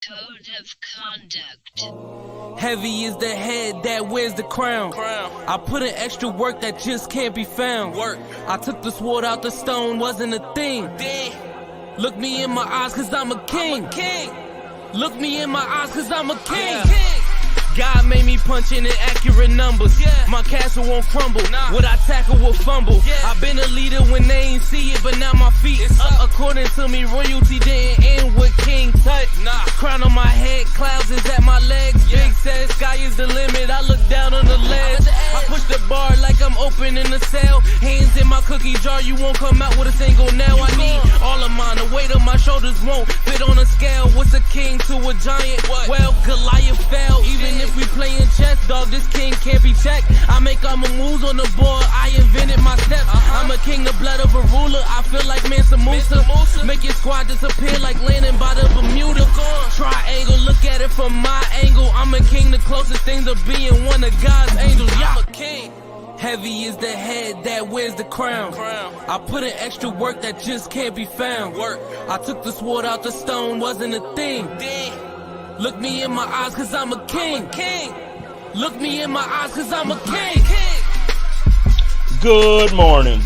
Code of conduct. Heavy is the head that wears the crown. I put in extra work that just can't be found. I took the sword out the stone, wasn't a thing. Look me in my eyes cause I'm a king. Look me in my eyes cause I'm a king. God made me punch in accurate numbers. My castle won't crumble. What I tackle will fumble. I've been a leader when they ain't see it, but now my feet up. According to me, royalty didn't end with King Tut. Crown on my head, clouds is at my legs. Big says sky is the limit. I look down on the ledge. I push the bar like I'm opening a cell. Hands in my cookie jar, you won't come out with a single nail. I need all of mine. The weight of my shoulders won't fit on a scale. What's a king to a giant? Well, Goliath fell. Even if we playing chess, dog, this king can't be checked. I make all my moves on the board, I invented my steps. I'm a king, the blood of a ruler. I feel like Mansa Musa. Make your squad disappear like landing by the Bermuda. Triangle, look at it from my angle. I'm a king, the closest thing to being one of God's angels. I'm a king. Heavy is the head that wears the crown. I put in extra work that just can't be found. I took the sword out the stone, wasn't a thing. Look me in my eyes cause I'm a king. Look me in my eyes cause I'm a king. Good morning,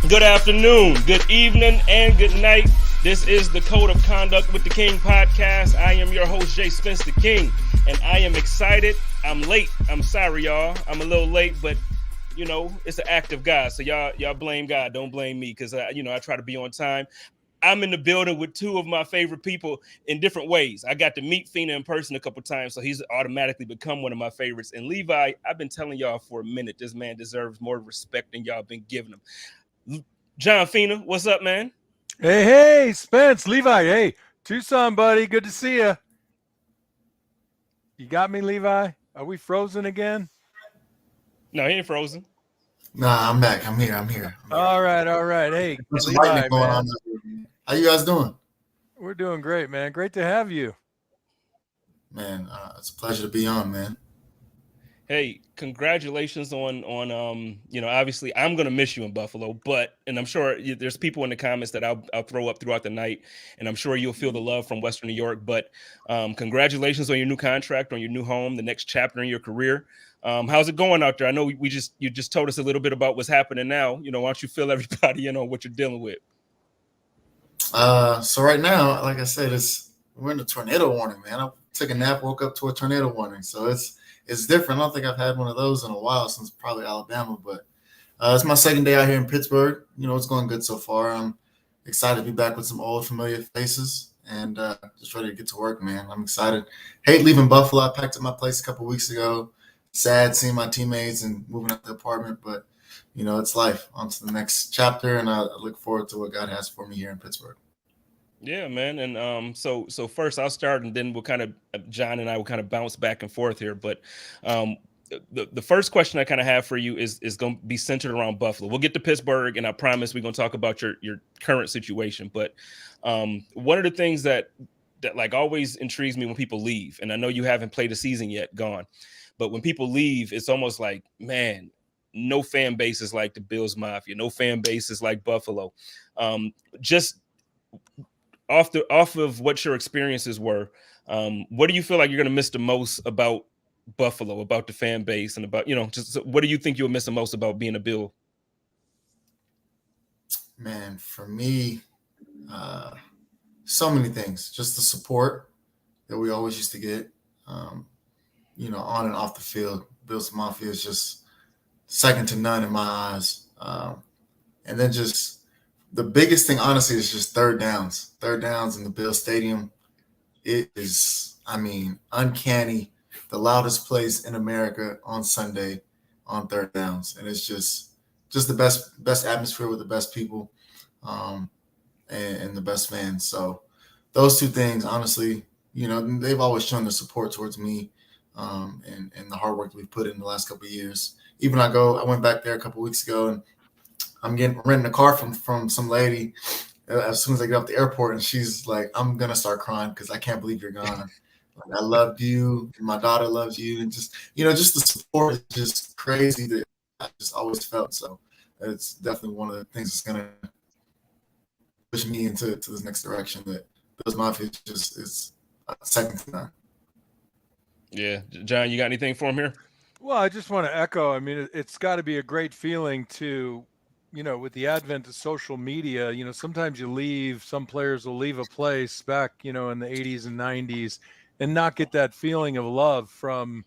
good afternoon, good evening, and good night. This is the Code of Conduct with the King podcast. I am your host, JSpenceTheKing, and I am excited. I'm late. I'm sorry, y'all. I'm a little late, but you know, it's an act of God. So y'all blame God. Don't blame me because I try to be on time. I'm in the building with two of my favorite people in different ways. I got to meet Fina in person a couple times, so he's automatically become one of my favorites. And Levi, I've been telling y'all for a minute, this man deserves more respect than y'all been giving him. John Fina, what's up, man? Hey, Spence, Levi. Hey, Tucson, buddy. Good to see you. You got me, Levi? Are we frozen again? No, he ain't frozen. Nah, I'm back. I'm here. All right. Hey, What's Levi, going man. on? How you guys doing? We're doing great, man. Great to have you. Man, it's a pleasure to be on, man. Hey, congratulations on obviously I'm going to miss you in Buffalo, and I'm sure there's people in the comments that I'll throw up throughout the night, and I'm sure you'll feel the love from Western New York, but congratulations on your new contract, on your new home, the next chapter in your career. How's it going out there? I know you just told us a little bit about what's happening now. Why don't you fill everybody in on what you're dealing with? So right now, like I said, we're in a tornado warning, man. I took a nap, woke up to a tornado warning. So it's different. I don't think I've had one of those in a while, since probably Alabama, but it's my second day out here in Pittsburgh. It's going good so far. I'm excited to be back with some old familiar faces and just ready to get to work, man. I'm excited. Hate leaving Buffalo. I packed up my place a couple of weeks ago. Sad seeing my teammates and moving out the apartment, but it's life. On to the next chapter, and I look forward to what God has for me here in Pittsburgh. Yeah, man. And so first I'll start, and then we'll kind of John and I will kind of bounce back and forth here. But the first question I kind of have for you is going to be centered around Buffalo. We'll get to Pittsburgh, and I promise we're going to talk about your current situation. But one of the things that like always intrigues me when people leave, and I know you haven't played a season yet, gone. But when people leave, it's almost like, man, no fan base is like the Bills Mafia. No fan base is like Buffalo. Just off of what your experiences were, what do you feel like you're going to miss the most about Buffalo, about the fan base, and about, just what do you think you'll miss the most about being a Bill? Man, for me, so many things. Just the support that we always used to get. On and off the field, Bills Mafia is just second to none in my eyes. And then just the biggest thing, honestly, is just third downs. Third downs in the Bills Stadium. It is, uncanny. The loudest place in America on Sunday on third downs. And it's just the best atmosphere with the best people and the best fans. So those two things, honestly, they've always shown their support towards me. And the hard work we've put in the last couple of years. Even I went back there a couple of weeks ago, and I'm renting a car from some lady as soon as I get off the airport, and she's like, I'm gonna start crying because I can't believe you're gone. Like, I loved you, and my daughter loves you, and just the support is just crazy that I just always felt. So it's definitely one of the things that's gonna push me into this next direction. That Bills Mafia is second to none. Yeah, John, you got anything for him here? Well, I just want to echo. I mean, it's got to be a great feeling to, with the advent of social media, sometimes some players will leave a place back, in the 80s and 90s and not get that feeling of love from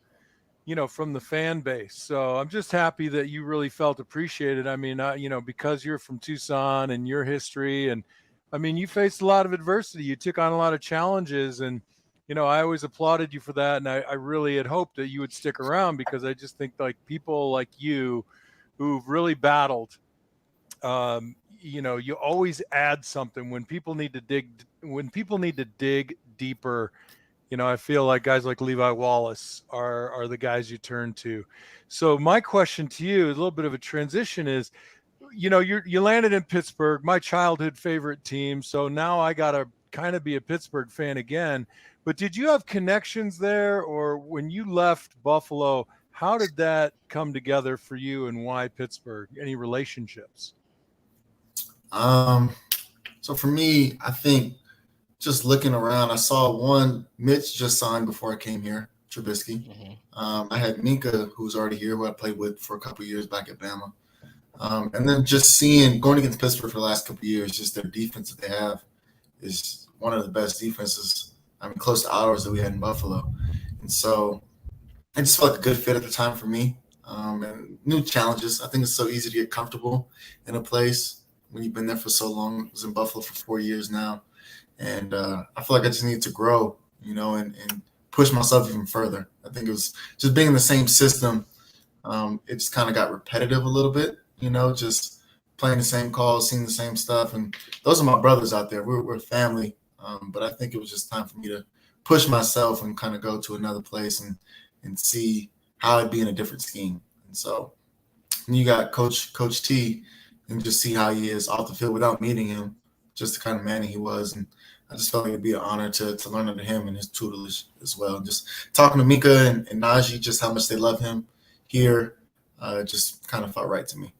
the fan base. So I'm just happy that you really felt appreciated. I mean, because you're from Tucson and your history, and I mean, you faced a lot of adversity. You took on a lot of challenges, and I always applauded you for that. And I really had hoped that you would stick around, because I just think like people like you who've really battled, you always add something when people need to dig deeper. I feel like guys like Levi Wallace are the guys you turn to. So my question to you, a little bit of a transition, is, you landed in Pittsburgh, my childhood favorite team. So now I got to kind of be a Pittsburgh fan again. But did you have connections there, or when you left Buffalo, how did that come together for you, and why Pittsburgh? Any relationships? So for me, I think just looking around, I saw one Mitch just signed before I came here, Trubisky. I had Minka, who's already here, who I played with for a couple of years back at Bama. And then just going against Pittsburgh for the last couple of years, just their defense that they have is one of the best defenses, close to ours that we had in Buffalo. And so it just felt like a good fit at the time for me. And new challenges. I think it's so easy to get comfortable in a place when you've been there for so long. I was in Buffalo for 4 years now. And I feel like I just needed to grow, and push myself even further. I think it was just being in the same system. It just kind of got repetitive a little bit, just playing the same calls, seeing the same stuff. And those are my brothers out there. We're family. But I think it was just time for me to push myself and kind of go to another place and see how I'd be in a different scheme. And so when you got Coach T, and just see how he is off the field without meeting him, just the kind of man he was. And I just felt like it'd be an honor to learn under him and his tutelage as well. And just talking to Mika and Najee, just how much they love him here, just kind of felt right to me.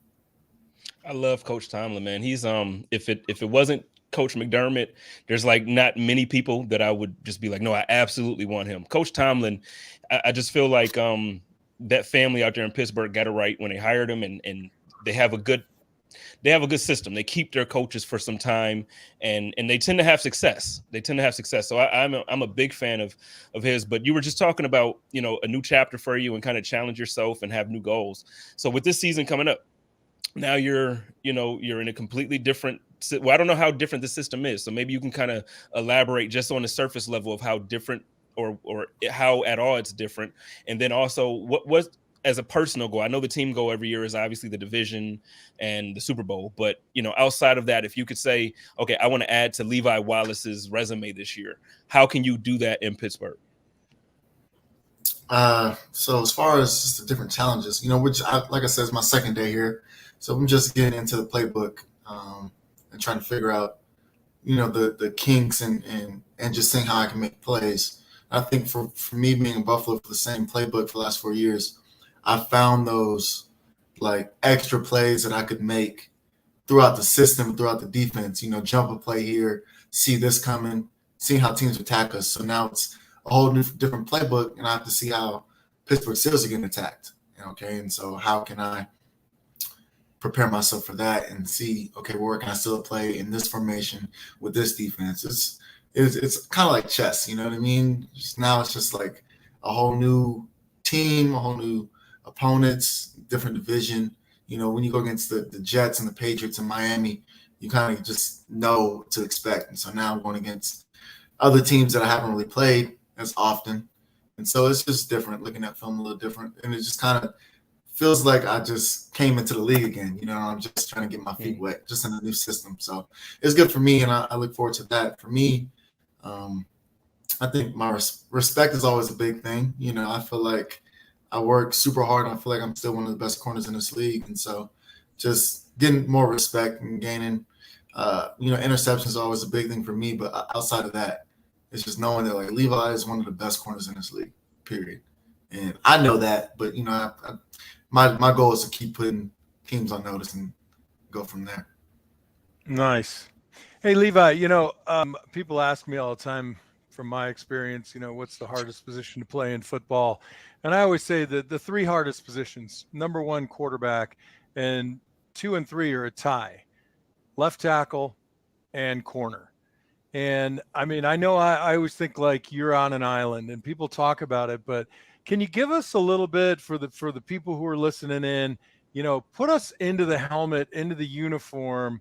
I love Coach Tomlin, man. He's if it wasn't Coach McDermott, there's like not many people that I would just be like, no, I absolutely want him. Coach Tomlin, I just feel like that family out there in Pittsburgh got it right when they hired him, and they have a good system. They keep their coaches for some time, and they tend to have success. So I'm a big fan of his. But you were just talking about, a new chapter for you and kind of challenge yourself and have new goals. So with this season coming up, now you're in a completely different. Well, I don't know how different the system is. So maybe you can kind of elaborate just on the surface level of how different or how at all it's different. And then also what as a personal goal, I know the team goal every year is obviously the division and the Super Bowl, but outside of that, if you could say, okay, I want to add to Levi Wallace's resume this year, how can you do that in Pittsburgh? So as far as just the different challenges, which like I said, is my second day here. So I'm just getting into the playbook, and trying to figure out, the kinks and just seeing how I can make plays. I think for me being in Buffalo for the same playbook for the last 4 years, I found those like extra plays that I could make throughout the system, throughout the defense, jump a play here, see this coming, see how teams attack us. So now it's a whole new different playbook, and I have to see how Pittsburgh Steelers are getting attacked. Okay. And so how can I prepare myself for that and see, okay, where can I still play in this formation with this defense? It's kind of like chess, you know what I mean? Now it's just like a whole new team, a whole new opponents, different division. When you go against the Jets and the Patriots in Miami, you kind of just know what to expect. And so now I'm going against other teams that I haven't really played as often. And so it's just different, looking at film a little different. And it just kind of feels like I just came into the league again. I'm just trying to get my feet wet, just in a new system. So it's good for me, and I look forward to that. For me, I think my respect is always a big thing. I feel like I work super hard. I feel like I'm still one of the best corners in this league. And so just getting more respect and gaining, interceptions is always a big thing for me. But outside of that, it's just knowing that like Levi is one of the best corners in this league, period. And I know that, but my goal is to keep putting teams on notice and go from there. Nice. Hey, Levi, people ask me all the time from my experience, what's the hardest position to play in football? And I always say that the three hardest positions, number one, quarterback, and 2 and 3 are a tie, left tackle and corner. And I mean, I know I always think like you're on an island and people talk about it, but can you give us a little bit for the people who are listening in, put us into the helmet, into the uniform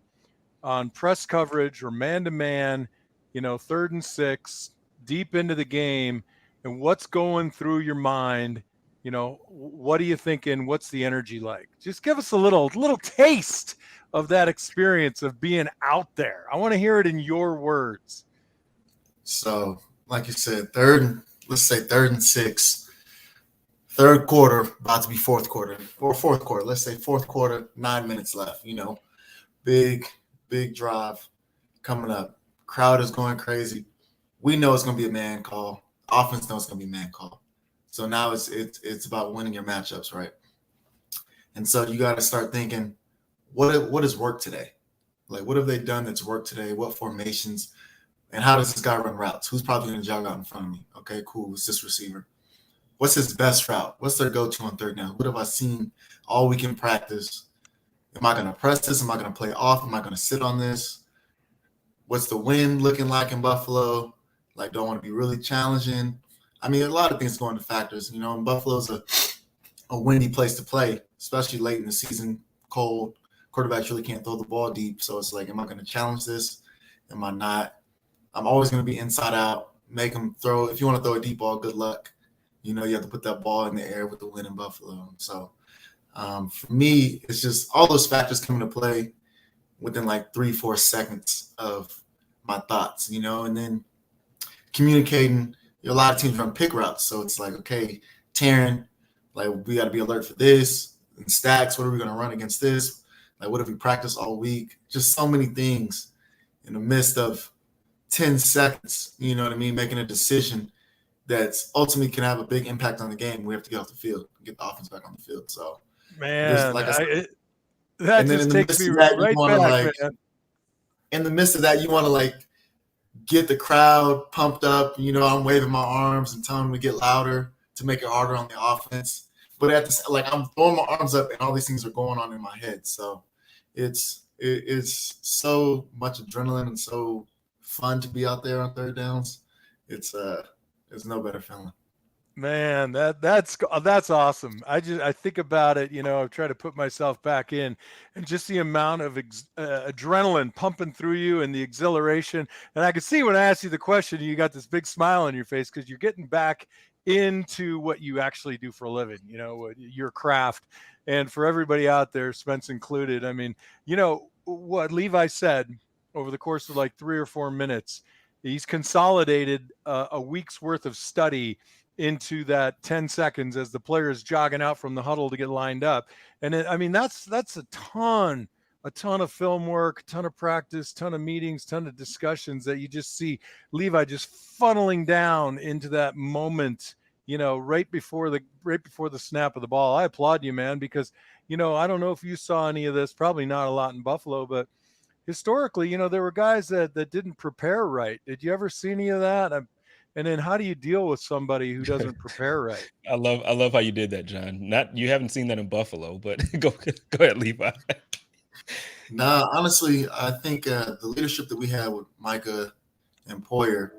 on press coverage or man-to-man, 3rd and 6, deep into the game, and what's going through your mind? What are you thinking? What's the energy like? Just give us a little taste of that experience of being out there. I want to hear it in your words. So, like you said, let's say 3rd and 6, third quarter, about to be fourth quarter, or fourth quarter. Let's say fourth quarter, 9 minutes left. Big drive coming up. Crowd is going crazy. We know it's going to be a man call. Offense knows it's going to be a man call. So now it's about winning your matchups, right? And so you got to start thinking, what has worked today? Like, what have they done that's worked today? What formations? And how does this guy run routes? Who's probably going to jog out in front of me? Okay, cool. It's this receiver. What's his best route? What's their go-to on third down? What have I seen all week in practice? Am I going to press this? Am I going to play off? Am I going to sit on this? What's the wind looking like in Buffalo? Like, do I want to be really challenging? I mean, a lot of things go into factors. And Buffalo's a windy place to play, especially late in the season, cold. Quarterbacks really can't throw the ball deep. So it's like, am I going to challenge this? Am I not? I'm always going to be inside out, make them throw. If you want to throw a deep ball, good luck. You have to put that ball in the air with the wind in Buffalo. So for me, it's just all those factors come into play within like 3-4 seconds of my thoughts, and then communicating. A lot of teams run pick routes. So it's like, okay, Taryn, like, we got to be alert for this. And Stacks, what are we going to run against this? Like, what have we practiced all week? Just so many things in the midst of 10 seconds, you know what I mean, making a decision that's ultimately can have a big impact on the game. We have to get off the field, get the offense back on the field. So, man, like I said, that just takes me right back, man. In the midst of that, you want to like get the crowd pumped up. I'm waving my arms and telling them to get louder to make it harder on the offense. But I'm throwing my arms up and all these things are going on in my head. So it's so much adrenaline and so fun to be out there on third downs. It's no better feeling. Man, that's awesome. I think about it, I try to put myself back in, and just the amount of adrenaline pumping through you and the exhilaration. And I could see when I asked you the question, you got this big smile on your face because you're getting back into what you actually do for a living, your craft. And for everybody out there, Spence included, I mean, what Levi said over the course of like 3 or 4 minutes, he's consolidated a week's worth of study into that 10 seconds as the player is jogging out from the huddle to get lined up. And that's a ton of film work, ton of practice, ton of meetings, ton of discussions that you just see Levi just funneling down into that moment, right before the snap of the ball. I applaud you, man, because, I don't know if you saw any of this, probably not a lot in Buffalo, but historically, there were guys that didn't prepare right. Did you ever see any of that? And then how do you deal with somebody who doesn't prepare right? I love how you did that, John. You haven't seen that in Buffalo, but go ahead, Levi. Nah, honestly, I think the leadership that we had with Micah and Poyer,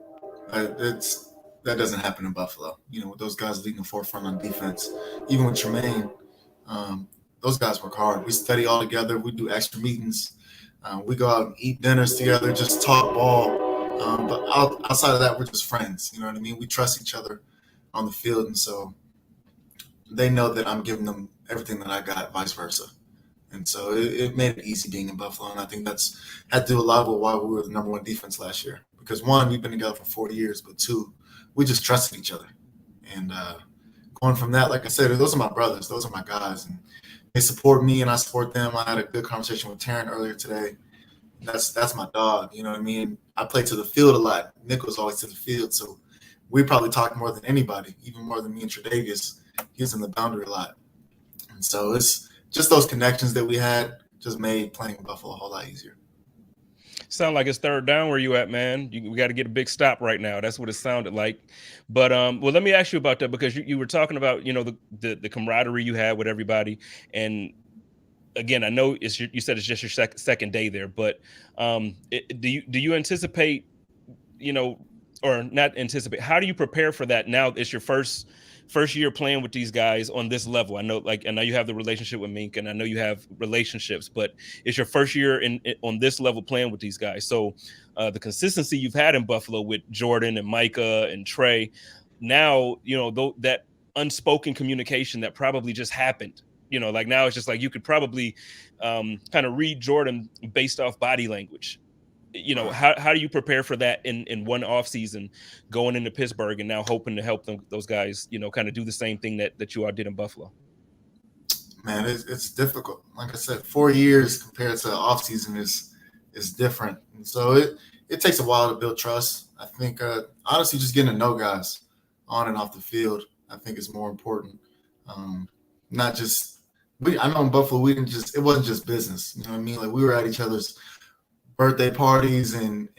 that doesn't happen in Buffalo. With those guys leading the forefront on defense, even with Tremaine, those guys work hard. We study all together. We do extra meetings. We go out and eat dinners together, just talk ball. But outside of that, we're just friends. You know what I mean? We trust each other on the field. And so they know that I'm giving them everything that I got, vice versa. And so it made it easy being in Buffalo. And I think that's had to do a lot with why we were the number 1 defense last year. Because 1, we've been together for 40 years. But 2, we just trusted each other. And going from that, like I said, those are my brothers. Those are my guys. And they support me and I support them. I had a good conversation with Taryn earlier today. That's my dog, you know what I mean? I play to the field a lot. Nick was always to the field, so we probably talk more than anybody, even more than me and Tre'Davious. He was in the boundary a lot. And so it's just those connections that we had just made playing in Buffalo a whole lot easier. Sound like it's third down where you at, man. We got to get a big stop right now. That's what it sounded like. But well, let me ask you about that, because you were talking about, you know, the camaraderie you had with everybody. And again, I know you said it's just your second day there, but do you anticipate, you know, or not anticipate, how do you prepare for that now? It's your first year playing with these guys on this level. I know you have the relationship with Mink, and I know you have relationships, but it's your first year on this level playing with these guys. So the consistency you've had in Buffalo with Jordan and Micah and Trey, now, you know, that unspoken communication that probably just happened, you know, like now it's just like you could probably kind of read Jordan based off body language. You know, how do you prepare for that in one off season going into Pittsburgh and now hoping to help those guys, you know, kind of do the same thing that you all did in Buffalo? Man, it's difficult. Like I said, 4 years compared to off season is different, and so it takes a while to build trust. I think honestly, just getting to know guys on and off the field, I think is more important. Not just I know in Buffalo it wasn't just business. You know what I mean? Like we were at each other's birthday parties and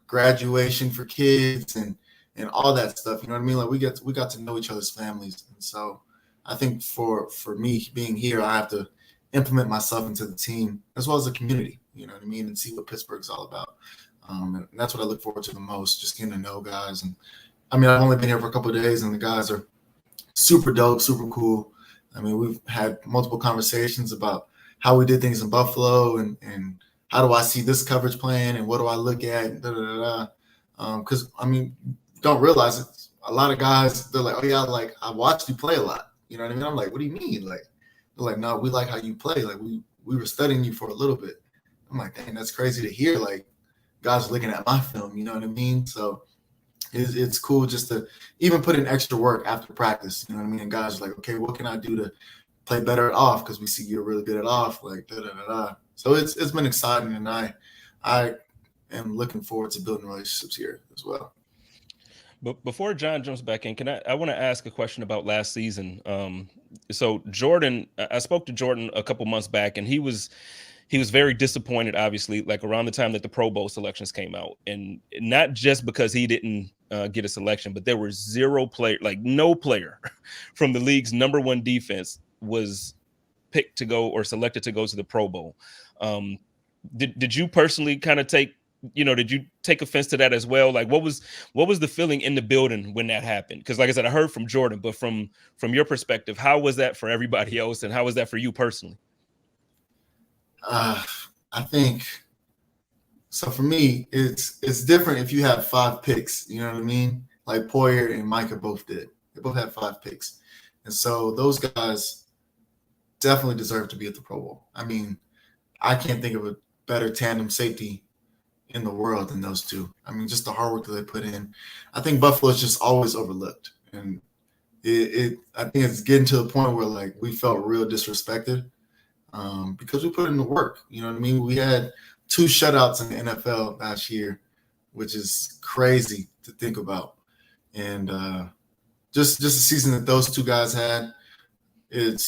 graduation for kids and all that stuff. You know what I mean? Like we got to know each other's families. And so I think for me being here, I have to implement myself into the team as well as the community, you know what I mean? And see what Pittsburgh's all about. And that's what I look forward to the most, just getting to know guys. And I mean, I've only been here for a couple of days and the guys are super dope, super cool. I mean, we've had multiple conversations about how we did things in Buffalo and how do I see this coverage plan and what do I look at? Because I mean, don't realize it. A lot of guys, they're like, oh yeah, like I watched you play a lot. You know what I mean? I'm like, what do you mean? Like, they're like, no, we like how you play. Like we were studying you for a little bit. I'm like, dang, that's crazy to hear. Like guys looking at my film. You know what I mean? So it's cool just to even put in extra work after practice. You know what I mean? And guys are like, okay, what can I do to play better at off? Because we see you're really good at off. Like So it's been exciting, and I am looking forward to building relationships here as well. But before John jumps back in, I want to ask a question about last season. So Jordan, I spoke to Jordan a couple months back, and he was very disappointed, obviously, like around the time that the Pro Bowl selections came out, and not just because he didn't get a selection, but there were no player from the league's #1 defense was picked to go or selected to go to the Pro Bowl. Did you personally kind of did you take offense to that as well? Like what was the feeling in the building when that happened? Because like I said, I heard from Jordan, but from your perspective, how was that for everybody else, and how was that for you personally? I think so. For me, it's different if you have 5 picks. You know what I mean? Like Poyer and Micah both did. They both had 5 picks, and so those guys definitely deserve to be at the Pro Bowl. I mean, I can't think of a better tandem safety in the world than those two. I mean, just the hard work that they put in. I think Buffalo is just always overlooked, and I think it's getting to the point where like we felt real disrespected because we put in the work. You know what I mean? We had 2 shutouts in the NFL last year, which is crazy to think about, and just the season that those 2 guys had, it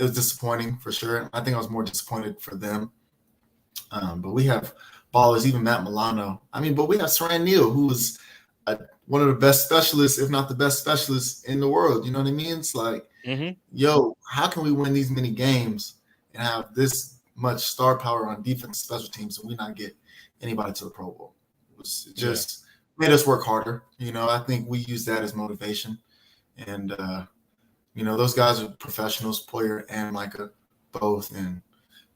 was disappointing for sure. I think I was more disappointed for them. But we have ballers, even Matt Milano. I mean, but we have Saran Neal, who is one of the best specialists, if not the best specialist in the world. You know what I mean? It's like, yo, how can we win these many games and have this much star power on defense and special teams and we not get anybody to the Pro Bowl? It just made us work harder. You know, I think we use that as motivation. And, you know, those guys are professionals, Poyer and Micah, both. And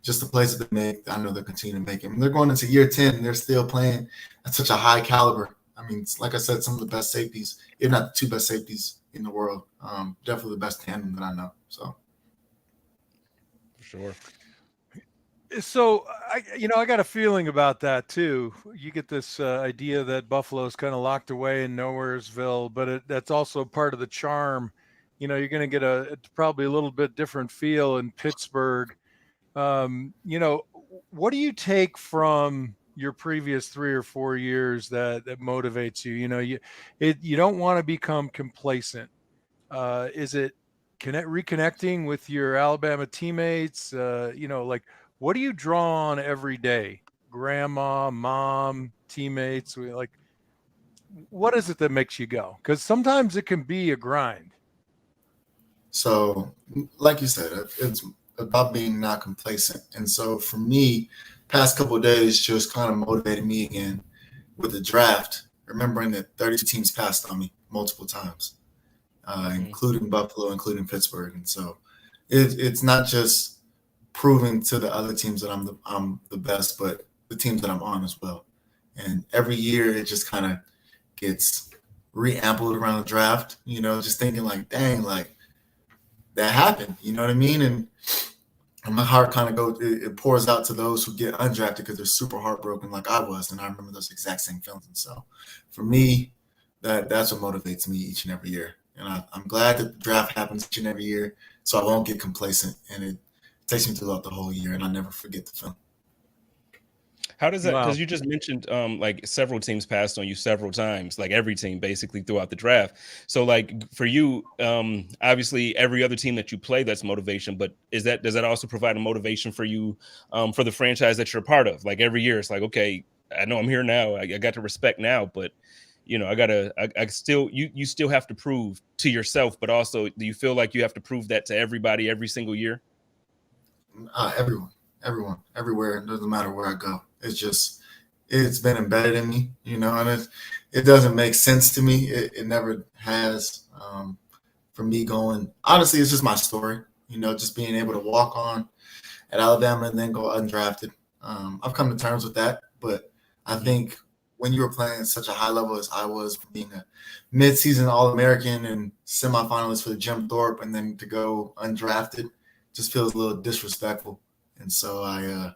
just the plays that they make, I know they'll continue to make them. They're going into year 10, and they're still playing at such a high caliber. I mean, like I said, some of the best safeties, if not the 2 best safeties in the world. Definitely the best tandem that I know. So, for sure. So I got a feeling about that too. You get this idea that Buffalo's kind of locked away in Nowheresville, but that's also part of the charm. You know, you're going to get probably a little bit different feel in Pittsburgh. You know, what do you take from your previous 3 or 4 years that motivates you? You know, you don't want to become complacent. Is it reconnecting with your Alabama teammates? You know, like what do you draw on every day grandma, mom, teammates? Like, what is it that makes you go? Because sometimes it can be a grind. So, like you said, it's about being not complacent. And so for me, past couple of days just kind of motivated me again with the draft, remembering that 32 teams passed on me multiple times, including Buffalo, including Pittsburgh. And so it's not just proving to the other teams that I'm the best, but the teams that I'm on as well. And every year it just kind of gets re-ampled around the draft, just thinking like, dang, like that happened, you know what I mean? And my heart kind of it pours out to those who get undrafted because they're super heartbroken like I was. And I remember those exact same feelings. And so for me, that's what motivates me each and every year. And I'm glad that the draft happens each and every year so I won't get complacent. And it takes me throughout the whole year and I never forget the film. How does that, Wow. because you just mentioned like several teams passed on you several times, like every team basically throughout the draft. So like for you, obviously every other team that you play, that's motivation, but does that also provide a motivation for you for the franchise that you're a part of? Like every year it's like, okay, I know I'm here now. I got to respect now, but I still, you still have to prove to yourself, but also do you feel like you have to prove that to everybody every single year? Everyone, everywhere. It doesn't matter where I go. It's been embedded in me, and it doesn't make sense to me. It never has. For me going, honestly, it's just my story, just being able to walk on at Alabama and then go undrafted. I've come to terms with that, but I think when you were playing at such a high level as I was, being a mid-season All-American and semifinalist for the Jim Thorpe, and then to go undrafted, just feels a little disrespectful. And so I,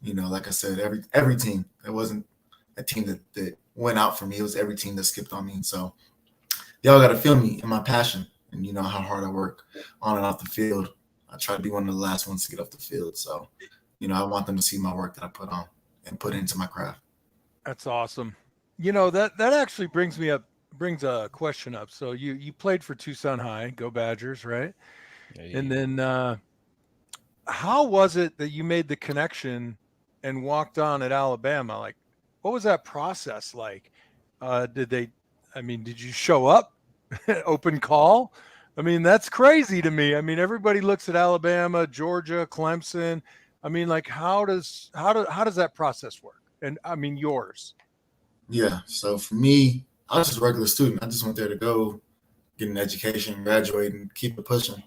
like I said, every team, it wasn't a team that went out for me. It was every team that skipped on me. And so y'all got to feel me and my passion and how hard I work on and off the field. I try to be one of the last ones to get off the field. So, I want them to see my work that I put on and put into my craft. That's awesome. That actually brings a question up. So you played for Tucson High, go Badgers, right? Yeah. And then how was it that you made the connection and walked on at Alabama? Like, what was that process like? Did you show up, open call? I mean, that's crazy to me. I mean, everybody looks at Alabama, Georgia, Clemson. I mean, like, how does that process work? And I mean, yours. Yeah. So for me, I was just a regular student. I just went there to go get an education, graduate, and keep it pushing.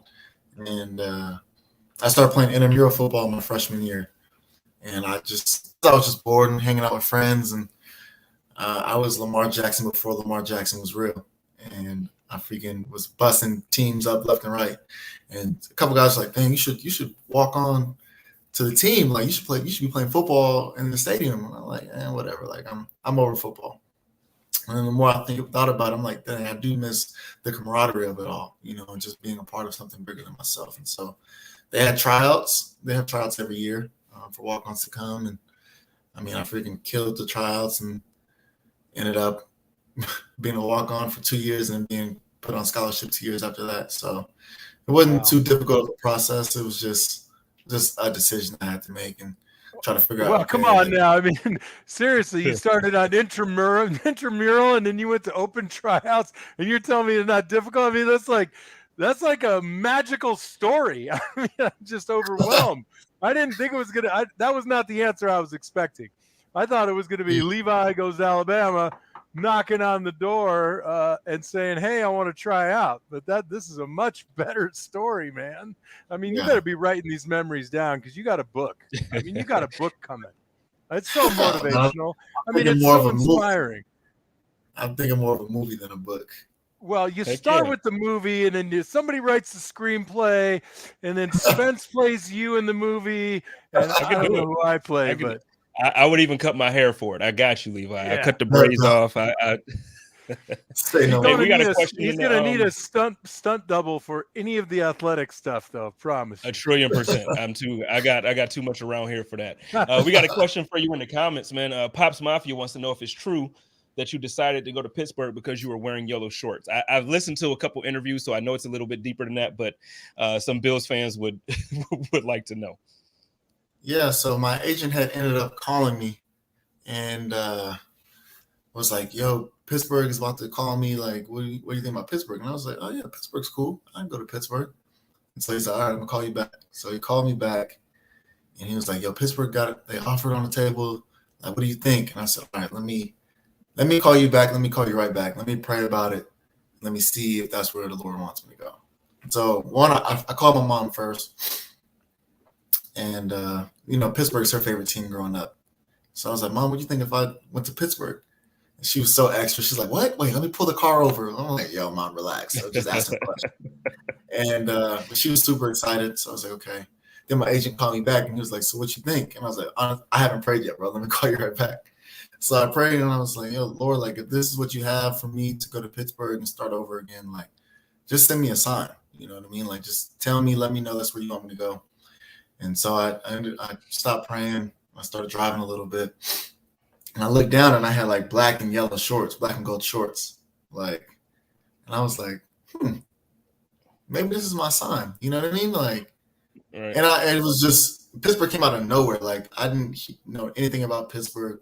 And I started playing intramural football my freshman year. And I was just bored and hanging out with friends. And I was Lamar Jackson before Lamar Jackson was real. And I freaking was busting teams up left and right. And a couple guys were like, "Dang, you should walk on to the team. Like you should be playing football in the stadium." And I'm like, whatever. Like I'm over football. And then the more I thought about it, I'm like, dang, I do miss the camaraderie of it all, and just being a part of something bigger than myself. And so they had tryouts. They have tryouts every year for walk-ons to come. And I mean, I freaking killed the tryouts and ended up being a walk-on for 2 years and being put on scholarship 2 years after that. So it wasn't too difficult of a process. It was just a decision I had to make and try to figure out. Well, come on now. I mean, seriously, you started on intramural, and then you went to open tryouts, and you're telling me it's not difficult? I mean, that's like a magical story. I mean, I'm just overwhelmed. I didn't think it was that was not the answer I was expecting. I thought it was going to be Levi goes to Alabama, knocking on the door and saying, "Hey, I want to try out." But this is a much better story, man. I mean, you better be writing these memories down because you got a book. I mean, you got a book coming. It's so motivational. I mean, it's so inspiring. I'm thinking more of a movie than a book. Well, you start with the movie, and then somebody writes the screenplay, and then Spence plays you in the movie, and I don't know who I play, but I would even cut my hair for it. I got you, Levi. Yeah. I cut the braids off. He's going to need a stunt double for any of the athletic stuff, though. Promise. 1,000,000,000%. I got too much around here for that. We got a question for you in the comments, man. Pops Mafia wants to know if it's true that you decided to go to Pittsburgh because you were wearing yellow shorts. I've listened to a couple interviews, so I know it's a little bit deeper than that, but some Bills fans would like to know. Yeah, so my agent had ended up calling me and was like, "Yo, Pittsburgh is about to call me. Like, what do you think about Pittsburgh?" And I was like, "Oh yeah, Pittsburgh's cool. I can go to Pittsburgh." And so he's like, "All right, I'm gonna call you back." So he called me back, and he was like, "Yo, Pittsburgh got it. They offered on the table. Like, what do you think?" And I said, "All right, let me call you back. Let me call you right back. Let me pray about it. Let me see if that's where the Lord wants me to go." So one, I called my mom first, and Pittsburgh's her favorite team growing up. So I was like, "Mom, what do you think if I went to Pittsburgh?" And she was so extra. She's like, "What? Wait, let me pull the car over." I'm like, "Yo, Mom, relax. So just ask a question." And but she was super excited. So I was like, "Okay." Then my agent called me back and he was like, "So what you think?" And I was like, "I haven't prayed yet, bro. Let me call you right back." So I prayed and I was like, "Yo, Lord, like if this is what you have for me to go to Pittsburgh and start over again, like just send me a sign. You know what I mean? Like just tell me, let me know that's where you want me to go." And so I stopped praying. I started driving a little bit. And I looked down and I had like black and yellow shorts, black and gold shorts. Like, and I was like, maybe this is my sign. You know what I mean? Like, Right. and it was just Pittsburgh came out of nowhere. Like I didn't know anything about Pittsburgh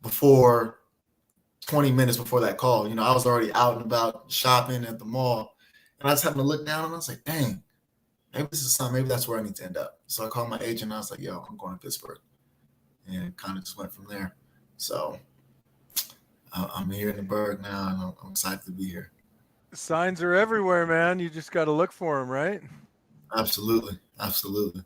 before 20 minutes before that call. I was already out and about shopping at the mall. And I just happened to look down and I was like, dang, maybe this is something, maybe that's where I need to end up. So I called my agent and I was like, yo, I'm going to Pittsburgh. And it kind of just went from there. So I'm here in the Berg now and I'm excited to be here. Signs are everywhere, man. You just got to look for them, right? Absolutely. Absolutely.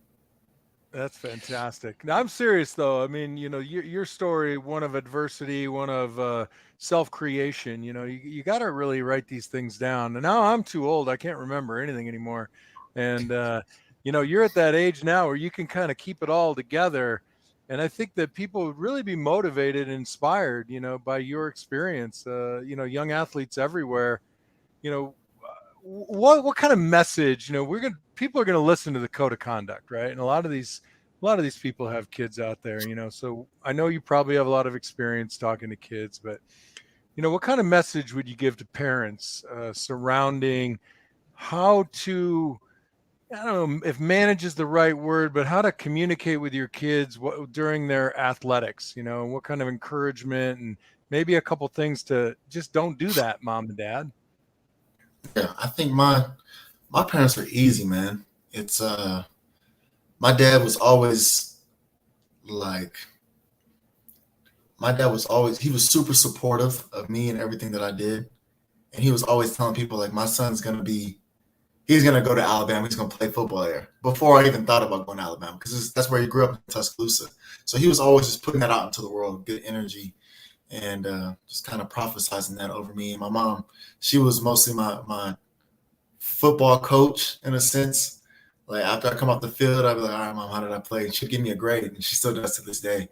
That's fantastic. Now I'm serious though. I mean, your story, one of adversity, one of self-creation. You got to really write these things down. And now I'm too old; I can't remember anything anymore. And you're at that age now where you can kind of keep it all together. And I think that people would really be motivated and inspired, by your experience. Young athletes everywhere. You know, what kind of message? People are gonna listen to the code of conduct, right? And a lot of these people have kids out there, so I know you probably have a lot of experience talking to kids, but what kind of message would you give to parents surrounding how to, I don't know if manage is the right word, but how to communicate with your kids during their athletics, and what kind of encouragement and maybe a couple things to just don't do that, mom and dad. Yeah, I think my parents are easy, man. It's my dad was always like he was super supportive of me and everything that I did. And he was always telling people like my son's he's gonna go to Alabama, he's gonna play football there. Before I even thought about going to Alabama, because that's where he grew up in Tuscaloosa. So he was always just putting that out into the world, good energy, and just kind of prophesizing that over me. And my mom, she was mostly my football coach in a sense. Like after I come off the field, I'd be like, "All right, mom, how did I play?" And she'd give me a grade, and she still does to this day,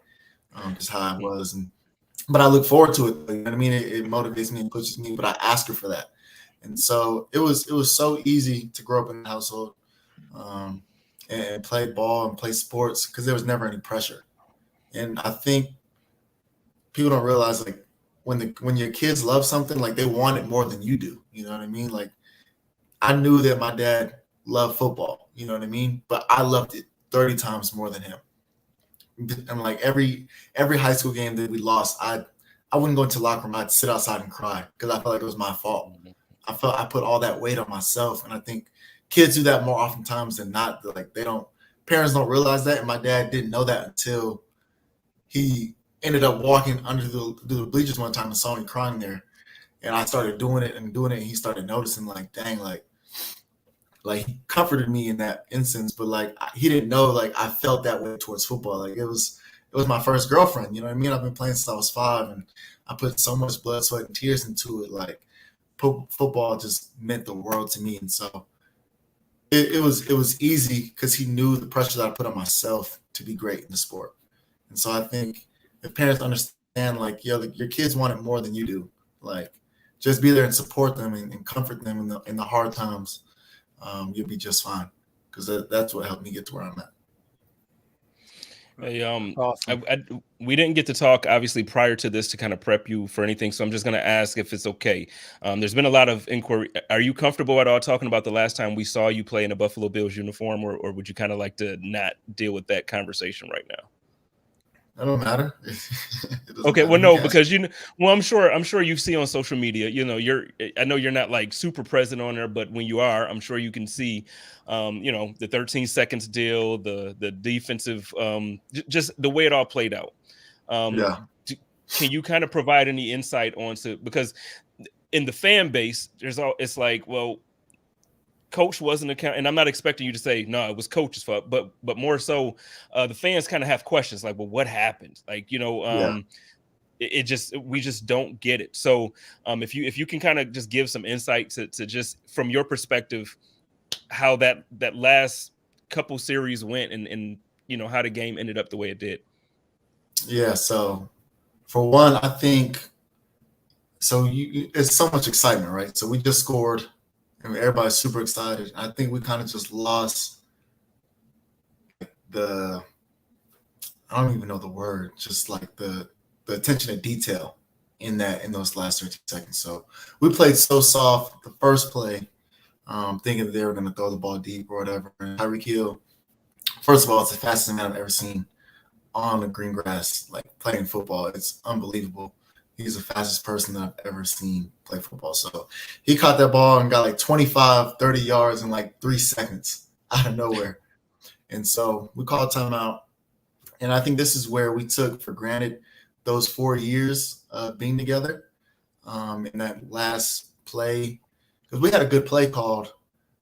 just how I was. But I look forward to it. You know what I mean? It motivates me and pushes me. But I ask her for that, and so it was so easy to grow up in a household and play ball and play sports because there was never any pressure. And I think people don't realize like when your kids love something, like they want it more than you do. You know what I mean? Like I knew that my dad loved football, you know what I mean? But I loved it 30 times more than him. And like every high school game that we lost, I wouldn't go into the locker room. I'd sit outside and cry because I felt like it was my fault. I felt I put all that weight on myself. And I think kids do that more oftentimes than not. Like parents don't realize that. And my dad didn't know that until he ended up walking under the bleachers one time and saw me crying there. And I started doing it. And he started noticing like, dang, like he comforted me in that instance, but like he didn't know like I felt that way towards football. Like it was my first girlfriend, you know what I mean? I've been playing since I was 5 and I put so much blood, sweat, and tears into it. Like football just meant the world to me. And so it was easy because he knew the pressure that I put on myself to be great in the sport. And so I think if parents understand like, yo, like, your kids want it more than you do, like just be there and support them and comfort them in the hard times. You'll be just fine because that's what helped me get to where I'm at. Hey, Awesome. we didn't get to talk obviously prior to this to kind of prep you for anything, so I'm just going to ask if it's okay. There's been a lot of inquiry. Are you comfortable at all talking about the last time we saw you play in a Buffalo Bills uniform, or would you kind of like to not deal with that conversation right now? That don't matter. It doesn't Okay, matter. well, You no, can ask. because well, I'm sure you see on social media, I know you're not like super present on there, but when you are, I'm sure you can see, the 13 seconds deal, the defensive, just the way it all played out. Um, Yeah. d- can you kind of provide any insight onto, because in the fan base, it's like, well, coach wasn't account, and I'm not expecting you to say no, it was coach's fault, but more so, the fans kind of have questions like, well, what happened? Like, Yeah. it just, we just don't get it. So if you can kind of just give some insight to just from your perspective how that last couple series went, and how the game ended up the way it did. Yeah. So for one, I think so. It's so much excitement, right? So we just scored, and everybody's super excited. I think we kind of just lost the. I don't even know the word. Just like the attention to detail in those last 13 seconds. So we played so soft the first play, thinking that they were going to throw the ball deep or whatever. And Tyreek Hill, first of all, it's the fastest man I've ever seen on the green grass, like playing football. It's unbelievable. He's the fastest person that I've ever seen play football. So he caught that ball and got like 25, 30 yards in like 3 seconds out of nowhere. And so we called timeout. And I think this is where we took for granted those 4 years of being together. In that last play, because we had a good play called,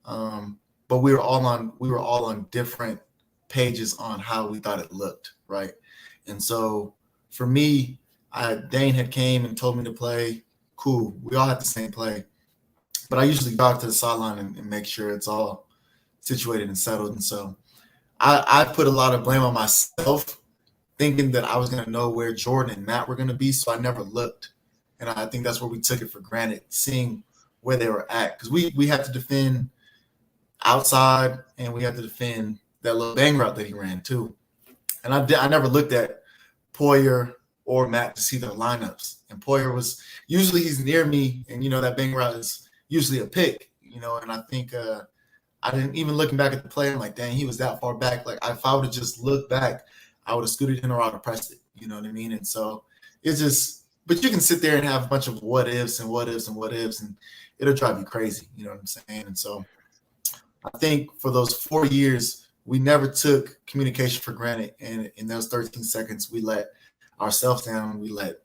but we were all on different pages on how we thought it looked, right? And so for me, Dane had came and told me to play. Cool, we all had the same play, but I usually go out to the sideline and make sure it's all situated and settled. And so I put a lot of blame on myself, thinking that I was going to know where Jordan and Matt were going to be, so I never looked. And I think that's where we took it for granted, seeing where they were at, because we had to defend outside and we had to defend that little bang route that he ran too. And I never looked at Poyer or Matt to see their lineups. And Poyer was usually he's near me, and that bang route is usually a pick, And I think I didn't even looking back at the play. I'm like, dang, he was that far back. Like if I would have just looked back, I would have scooted in or I would have pressed it. You know what I mean? And so it's just, but you can sit there and have a bunch of what ifs and what ifs and what ifs, and it'll drive you crazy. You know what I'm saying? And so I think for those 4 years, we never took communication for granted. And in those 13 seconds, we let ourselves down. We let,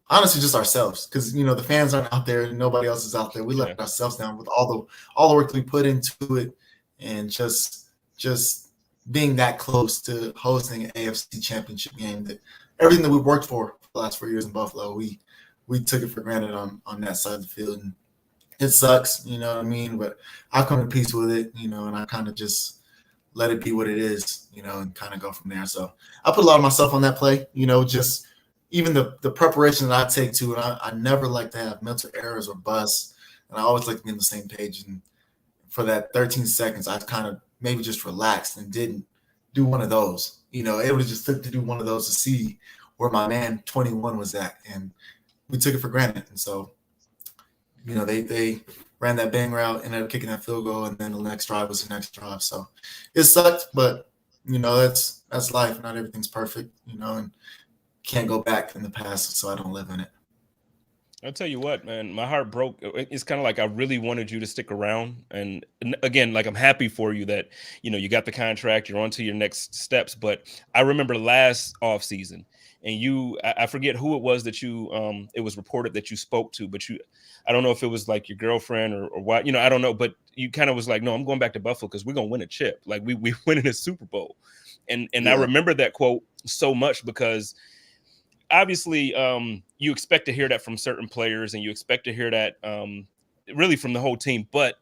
honestly, just ourselves, because the fans aren't out there, and nobody else is out there. We let ourselves down with all the work that we put into it, and just being that close to hosting an AFC Championship game. That everything that we worked for the last 4 years in Buffalo, we took it for granted on that side of the field. And it sucks, you know what I mean? But I've come to peace with it, and I kind of just let it be what it is, and kind of go from there. So I put a lot of myself on that play, just even the preparation that I take to it. I never like to have mental errors or busts, and I always like to be on the same page. And for that 13 seconds, I kind of maybe just relaxed and didn't do one of those. It would have just took to do one of those to see where my man 21 was at, and we took it for granted. And so they ran that bang route, ended up kicking that field goal, and then the next drive was the next drive. So it sucked, but that's life. Not everything's perfect, and can't go back in the past, so I don't live in it. I'll tell you what, man, my heart broke. It's kind of like I really wanted you to stick around. And again, like I'm happy for you that, you got the contract, you're on to your next steps. But I remember last off season, and I forget who it was that it was reported that you spoke to, but I don't know if it was like your girlfriend or what, I don't know, but you kind of was like, no, I'm going back to Buffalo because we're going to win a chip. Like we winning a Super Bowl. And Yeah. I remember that quote so much because obviously you expect to hear that from certain players, and you expect to hear that really from the whole team. But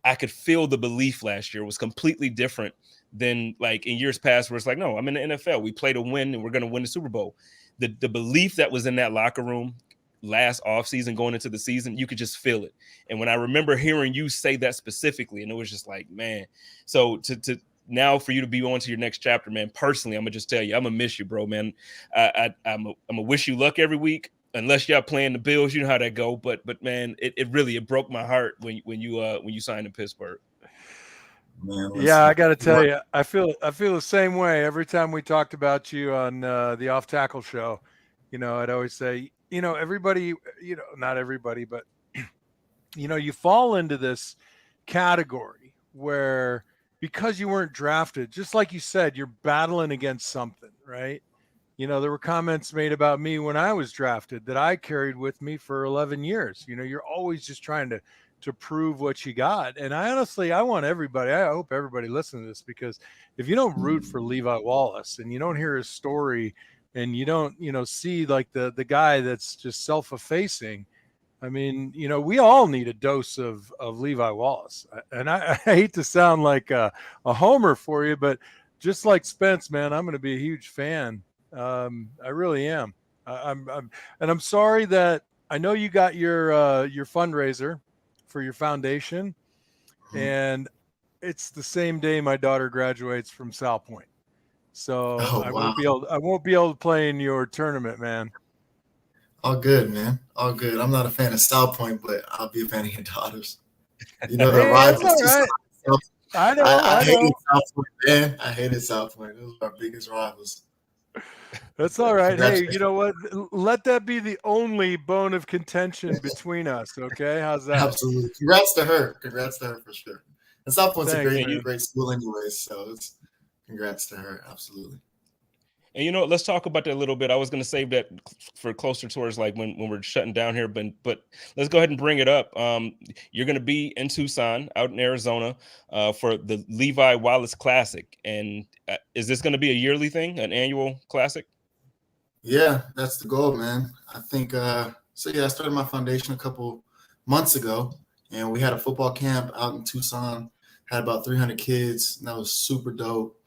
I could feel the belief last year was completely different than like in years past where it's like, no, I'm in the NFL. We play to win and we're going to win the Super Bowl. The belief that was in that locker room last offseason going into the season, you could just feel it. And when I remember hearing you say that specifically, and it was just like, man, so now for you to be on to your next chapter, man. Personally, I'm gonna just tell you, I'm gonna miss you, bro, man. I'm gonna wish you luck every week. Unless y'all playing the Bills, you know how that go. But man, it really broke my heart when you signed in Pittsburgh. Man, Yeah, I got to tell what- you, I feel the same way every time we talked about you on the Off Tackle show. I'd always say, everybody, not everybody, but you fall into this category where because you weren't drafted, just like you said, you're battling against something, right? There were comments made about me when I was drafted that I carried with me for 11 years. You're always just trying to prove what you got. And I want everybody, I hope everybody listens to this, because if you don't root for Levi Wallace and you don't hear his story and you don't, see like the guy that's just self-effacing, I mean, we all need a dose of Levi Wallace. And I hate to sound like a homer for you, but just like Spence, man, I'm going to be a huge fan. I really am. I'm sorry that I know you got your fundraiser for your foundation, and it's the same day my daughter graduates from Sal Point, so I wow. won't be able to play in your tournament, man. All good, man. All good. I'm not a fan of South Point, but I'll be a fan of your daughters. The Hey, rivals. that's all right. I know. I hated South Point, man. I hated South Point. Those were our biggest rivals. That's all right. Hey, you know what? Let that be the only bone of contention between us. Okay, how's that? Absolutely. Congrats to her. Congrats to her for sure. And South Point's Thanks, a great school anyways, so it's congrats to her. Absolutely. And let's talk about that a little bit. I was going to save that for closer towards like when we're shutting down here, but let's go ahead and bring it up. You're going to be in Tucson, out in Arizona, for the Levi Wallace Classic. And is this going to be a yearly thing, an annual classic? Yeah, that's the goal, man. I think I started my foundation a couple months ago, and we had a football camp out in Tucson, had about 300 kids, and that was super dope.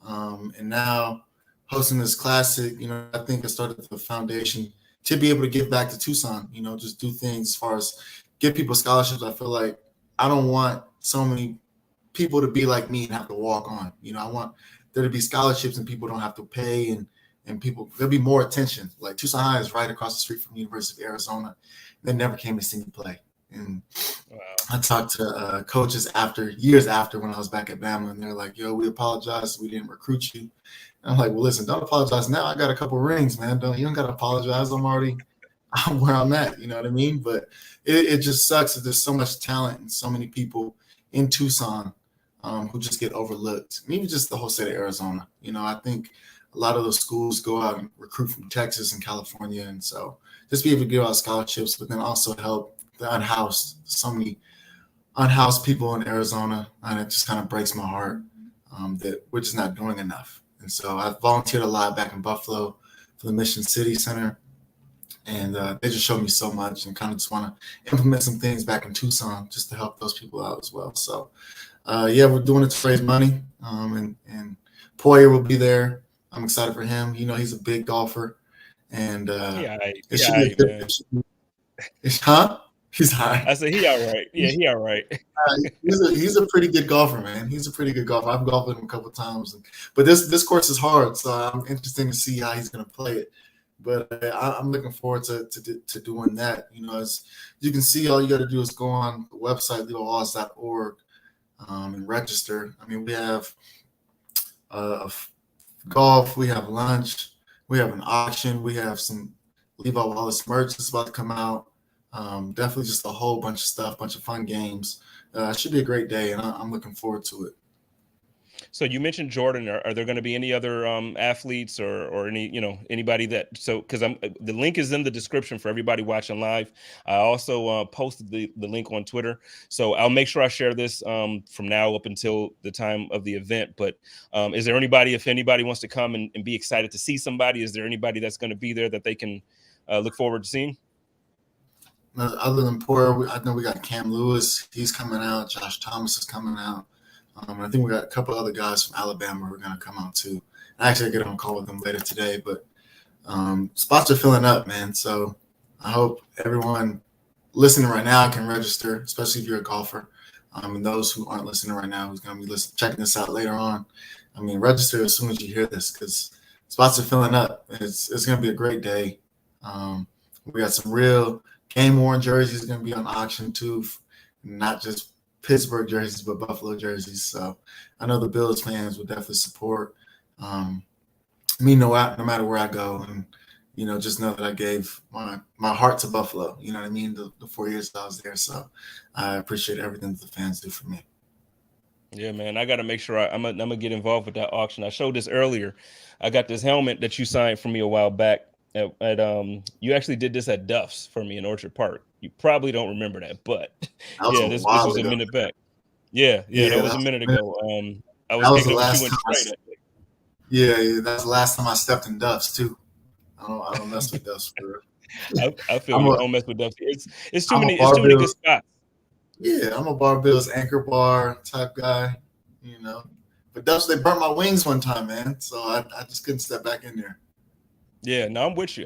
And now hosting this classic, I think I started the foundation to be able to give back to Tucson, just do things as far as give people scholarships. I feel like I don't want so many people to be like me and have to walk on. I want there to be scholarships and people don't have to pay, and people, there'll be more attention. Like Tucson High is right across the street from the University of Arizona. They never came to see me play. And wow. I talked to coaches years after when I was back at Bama, and they're like, yo, we apologize. We didn't recruit you. And I'm like, well, listen, don't apologize now. I got a couple rings, man. You don't got to apologize. I'm where I'm at. You know what I mean? But it just sucks that there's so much talent and so many people in Tucson who just get overlooked. And even just the whole state of Arizona. I think a lot of those schools go out and recruit from Texas and California. And so just be able to give out scholarships, but then also help the unhoused, so many unhoused people in Arizona. And it just kind of breaks my heart that we're just not doing enough. And so I volunteered a lot back in Buffalo for the Mission City Center. And they just showed me so much, and kind of just want to implement some things back in Tucson just to help those people out as well. So, we're doing it to raise money. And Poyer will be there. I'm excited for him. He's a big golfer. And it should be a good. Huh? He's high. I said he all right. Yeah, he all right. He's a pretty good golfer, man. He's a pretty good golfer. I've golfed with him a couple of times, but this course is hard, so I'm interested to see how he's going to play it. But I'm looking forward to doing that. As you can see, all you got to do is go on the website leviwallace.org and register. I mean, we have golf, we have lunch, we have an auction, we have some Levi Wallace merch that's about to come out. Definitely just a whole bunch of stuff, bunch of fun games. It should be a great day, and I'm looking forward to it. So you mentioned Jordan. Are there going to be any other athletes or anybody that? So because the link is in the description for everybody watching live. I also posted the link on Twitter, so I'll make sure I share this from now up until the time of the event. But is there anybody, if anybody wants to come and be excited to see somebody? Is there anybody that's going to be there that they can look forward to seeing? Other than Poyer, I know we got Cam Lewis. He's coming out. Josh Thomas is coming out. I think we got a couple other guys from Alabama who are going to come out too. I actually get on a call with them later today, but spots are filling up, man. So I hope everyone listening right now can register, especially if you're a golfer. And those who aren't listening right now, who's going to be checking this out later on, I mean, register as soon as you hear this because spots are filling up. It's going to be a great day. We got some real game-worn jerseys going to be on auction too, not just Pittsburgh jerseys, but Buffalo jerseys. So I know the Bills fans will definitely support me no matter where I go. And, just know that I gave my heart to Buffalo. You know what I mean? The 4 years that I was there. So I appreciate everything that the fans do for me. Yeah, man, I got to make sure I'm gonna get involved with that auction. I showed this earlier. I got this helmet that you signed for me a while back. You actually did this at Duff's for me in Orchard Park. You probably don't remember that, but yeah, this was a minute back. Yeah, that was a minute ago. I was kicking it with you and Trey that day. Yeah, that's the last time I stepped in Duff's too. I don't mess with Duff's for real. I feel you. Don't mess with Duff's. It's too many good spots. Yeah, I'm a Bar Bills anchor bar type guy, But Duff's, they burnt my wings one time, man. So I just couldn't step back in there. Yeah, no, I'm with you.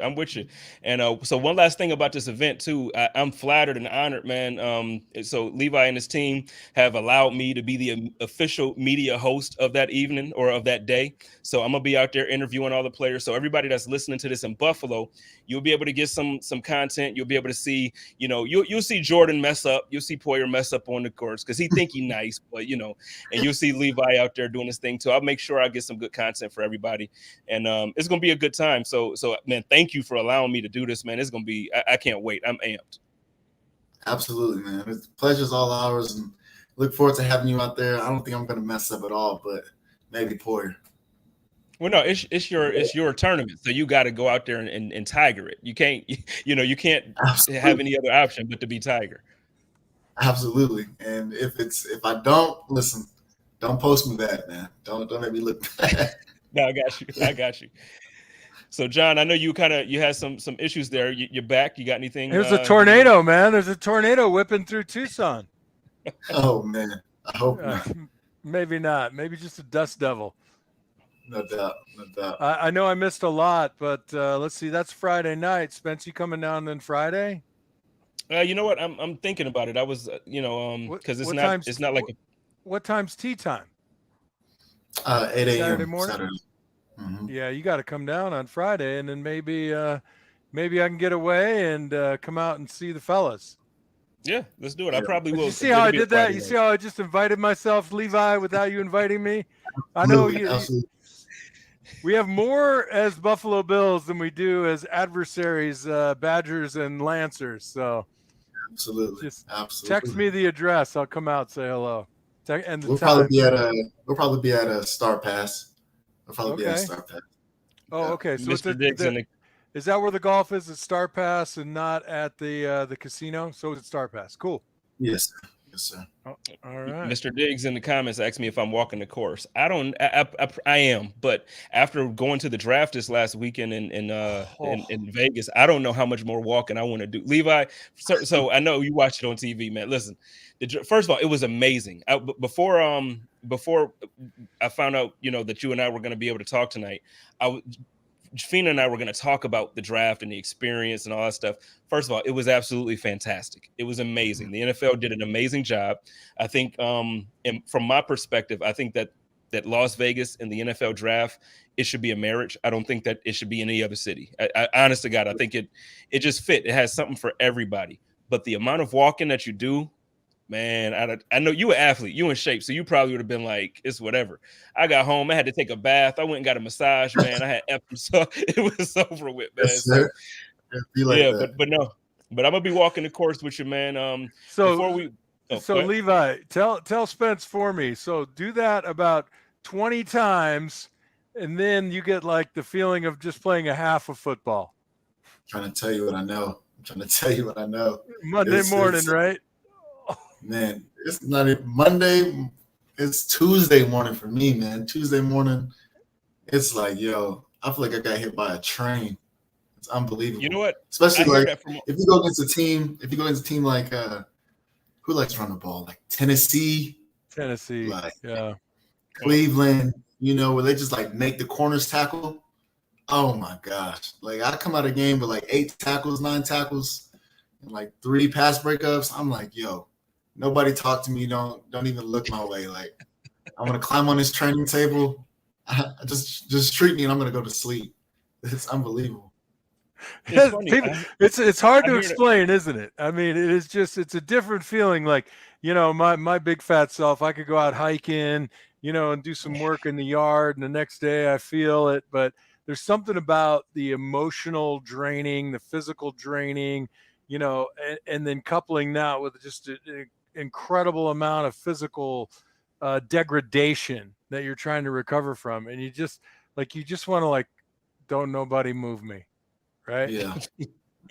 And so one last thing about this event too, I'm flattered and honored, man. So Levi and his team have allowed me to be the official media host of that evening or of that day. So I'm gonna be out there interviewing all the players. So everybody that's listening to this in Buffalo, you'll be able to get some content. You'll be able to see, you'll see Jordan mess up. You'll see Poyer mess up on the course because he think he nice, but and you'll see Levi out there doing his thing too. I'll make sure I get some good content for everybody, and it's gonna be a good time. So man, thank you for allowing me to do this, man. It's gonna be. I can't wait. I'm amped. Absolutely, man. It's pleasure's all ours, and look forward to having you out there. I don't think I'm gonna mess up at all, but maybe Poyer. Well, no, it's your tournament, so you got to go out there and Tiger it. You can't, you can't have any other option but to be Tiger. Absolutely, and if I don't listen, don't post me bad, man. Don't make me look bad. No, I got you. So, John, I know you had some issues there. You're back. You got anything? There's a tornado, man. There's a tornado whipping through Tucson. Oh man, I hope not. Maybe not. Maybe just a dust devil. No doubt. I know I missed a lot, but let's see. That's Friday night. Spence, you coming down then Friday? You know what? I'm thinking about it. I was, because it's not like. What time's tea time? 8 a.m. Saturday morning. Saturday. Mm-hmm. Yeah, you got to come down on Friday, and then maybe I can get away and come out and see the fellas. Yeah, let's do it. I probably will. You see how I did that? You see how I just invited myself, Levi, without you inviting me? I know we have more as Buffalo Bills than we do as adversaries, Badgers and Lancers. So absolutely, just text me the address. I'll come out, say hello. And we'll probably be at a Star Pass. We'll probably be at a Star Pass. Oh, okay. So Mr. Diggs is that where the golf is at Star Pass and not at the casino? So it's at Star Pass. Cool. Yes, sir. Oh, all right. Mr. Diggs in the comments asked me if I'm walking the course. I am, but after going to the draft this last weekend in Vegas, I don't know how much more walking I want to do. Levi, so I know you watch it on TV, man. Listen, first of all, it was amazing. Before I found out, that you and I were going to be able to talk tonight, Fina and I were going to talk about the draft and the experience and all that stuff. First of all, it was absolutely fantastic. It was amazing. The NFL did an amazing job. I think, and from my perspective, I think that Las Vegas and the NFL draft, it should be a marriage. I don't think that it should be in any other city. I honest to God, I think it just fit. It has something for everybody. But the amount of walking that you do, man, I know you an athlete, you in shape, so you probably would have been like, it's whatever. I got home, I had to take a bath, I went and got a massage, man. I had Epsom, so it was over with, man. But I'm gonna be walking the course with you, man. Levi, tell Spence for me. So do that about 20 times, and then you get like the feeling of just playing a half of football. I'm trying to tell you what I know. Monday morning, right? Man, it's not even Monday. It's Tuesday morning for me, man. Tuesday morning, it's like, yo, I feel like I got hit by a train. It's unbelievable. You know what? Especially like if you go against a team like who likes to run the ball? Like Tennessee, like Cleveland, where they just like make the corners tackle. Oh my gosh. Like I come out of game with like 8 tackles, 9 tackles, and like 3 pass breakups. I'm like, yo. Nobody talk to me. Don't even look my way. Like, I'm gonna climb on this training table. Just treat me, and I'm gonna go to sleep. It's unbelievable. It's funny. People, it's hard I to hear that. explain, isn't it? I mean, it's a different feeling. Like, my big fat self, I could go out hiking, and do some work in the yard, and the next day I feel it. But there's something about the emotional draining, the physical draining, and then coupling that with just an incredible amount of physical degradation that you're trying to recover from, and you just want to, like, don't nobody move me. Right. Yeah,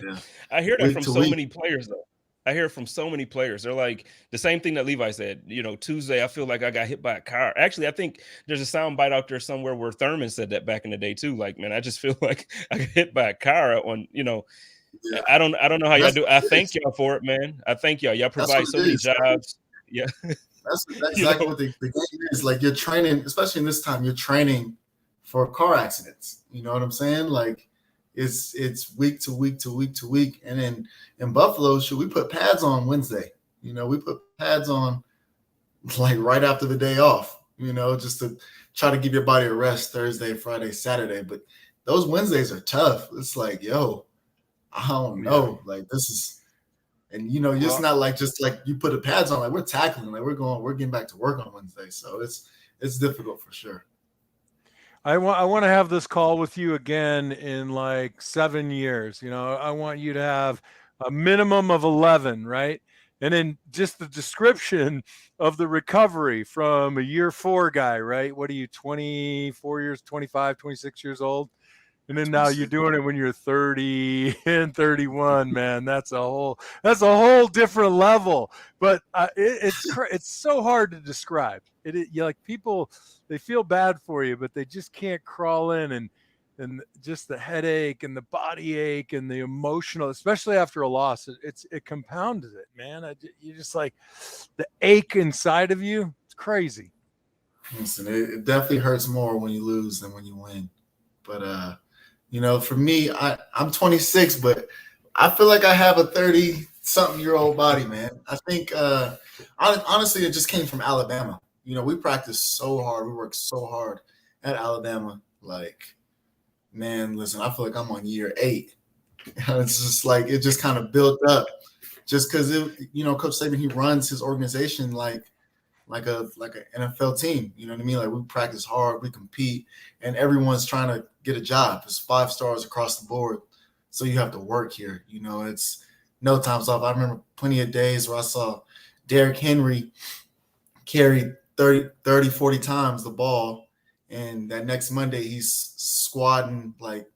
yeah. I hear that Week from to so week. many players, though. I hear it from so many players. They're like the same thing that Levi said. Tuesday, I feel like I got hit by a car. Actually, I think there's a sound bite out there somewhere where Thurman said that back in the day too. Like, man, I just feel like I got hit by a car on. Yeah. I don't know how y'all That's do. what I it thank is. y'all for it, man. I thank y'all. Y'all That's provide what so it many is. jobs. Yeah, That's you exactly know. what the game is. Like, you're training, especially in this time, you're training for car accidents. You know what I'm saying? Like, it's week to week to week to week. And then in Buffalo, we put pads on Wednesday. We put pads on like right after the day off, just to try to give your body a rest Thursday, Friday, Saturday. But those Wednesdays are tough. It's like, yo, I don't know. Like, this is, and it's not like just like you put the pads on, like we're tackling, like we're getting back to work on Wednesday. So it's difficult for sure. I want to have this call with you again in like 7 years. I want you to have a minimum of 11, right? And then just the description of the recovery from a year 4 guy, right? What are you, 24 years, 25, 26 years old? And then now you're 26. doing it when you're 30 and 31, man. That's a whole different level. But it's so hard to describe. You, like, people, they feel bad for you, but they just can't crawl in, and just the headache and the body ache and the emotional, especially after a loss, it compounds it, man. You just, like, the ache inside of you. It's crazy. Listen, it definitely hurts more when you lose than when you win. But for me, I'm 26, but I feel like I have a 30-something-year-old body, man. I think honestly, it just came from Alabama. We practiced so hard, we worked so hard at Alabama. Like, man, listen, I feel like I'm on year 8. It's just like it just kind of built up, just because Coach Saban, he runs his organization like an NFL team. You know what I mean? Like, we practice hard, we compete, and everyone's trying to get a job. It's 5 stars across the board. So you have to work here. It's no times off. I remember plenty of days where I saw Derrick Henry carry 30, 40 times the ball. And that next Monday, he's squatting like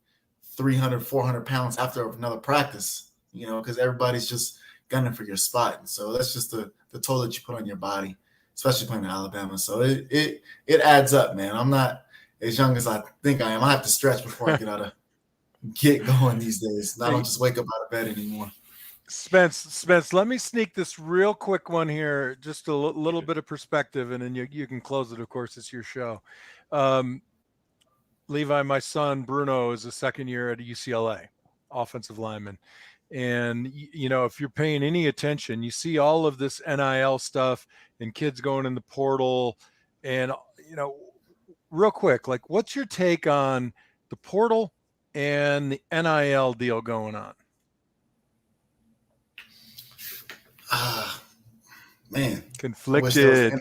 300, 400 pounds after another practice, because everybody's just gunning for your spot. And so that's just the toll that you put on your body, especially playing in Alabama. So it adds up, man. I'm not as young as I think I am. I have to stretch before I get going these days. I don't just wake up out of bed anymore. Spence, let me sneak this real quick one here, just a little bit of perspective, and then you can close it. Of course, it's your show. Levi, my son Bruno is a second year at UCLA, offensive lineman. And, if you're paying any attention, you see all of this NIL stuff and kids going in the portal. And, real quick, like, what's your take on the portal and the NIL deal going on? Man. Conflicted.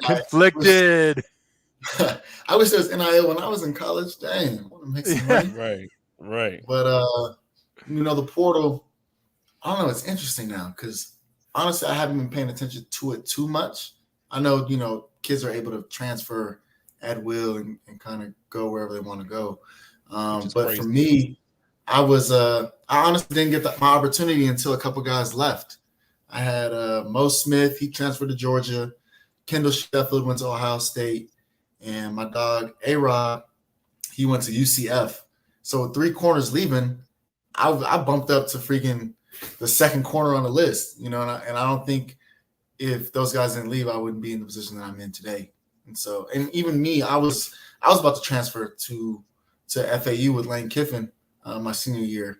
I wish there was NIL when I was in college. Dang, I want to make some money. Right. But, the portal, I don't know. It's interesting now because, honestly, I haven't been paying attention to it too much. I know, kids are able to transfer at will and kind of go wherever they want to go. But crazy. For me, I honestly didn't get my opportunity until a couple guys left. I had Mo Smith, he transferred to Georgia. Kendall Sheffield went to Ohio State. And my dog, A-Rod, he went to UCF. So with 3 corners leaving, I bumped up to freaking the second corner on the list, and I don't think if those guys didn't leave, I wouldn't be in the position that I'm in today. And so, and even me, I was about to transfer to FAU with Lane Kiffin my senior year.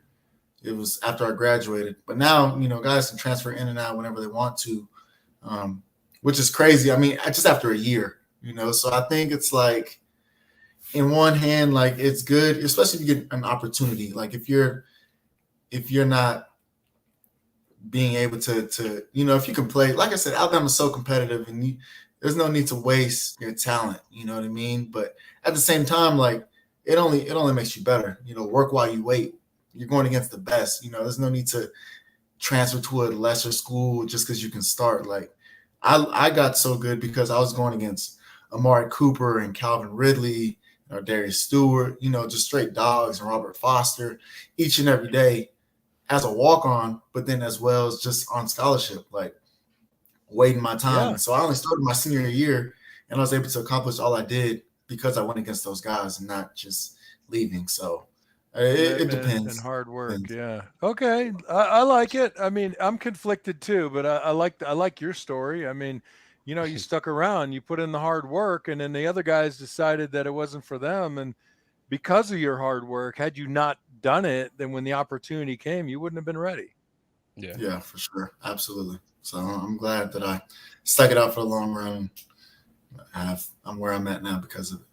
It was after I graduated. But now, guys can transfer in and out whenever they want to. which is crazy. I mean, just after a year, so I think it's like, in one hand, like it's good, especially if you get an opportunity. Like if you're not being able to if you can play, like I said, Alabama's so competitive, and there's no need to waste your talent. You know what I mean? But at the same time, like it only makes you better. Work while you wait. You're going against the best. There's no need to transfer to a lesser school just because you can start. Like I got so good because I was going against Amari Cooper and Calvin Ridley or Darius Stewart, just straight dogs, and Robert Foster each and every day as a walk-on, but then as well as just on scholarship, like waiting my time. Yeah. So I only started my senior year, and I was able to accomplish all I did because I went against those guys and not just leaving. So it depends. And hard work. Yeah. Okay. I like it. I mean, I'm conflicted too, but I like your story. I mean, you stuck around, you put in the hard work, and then the other guys decided that it wasn't for them. And because of your hard work, had you not done it, then when the opportunity came, you wouldn't have been ready. Yeah, for sure. Absolutely. So I'm glad that I stuck it out for the long run. I'm where I'm at now because of it.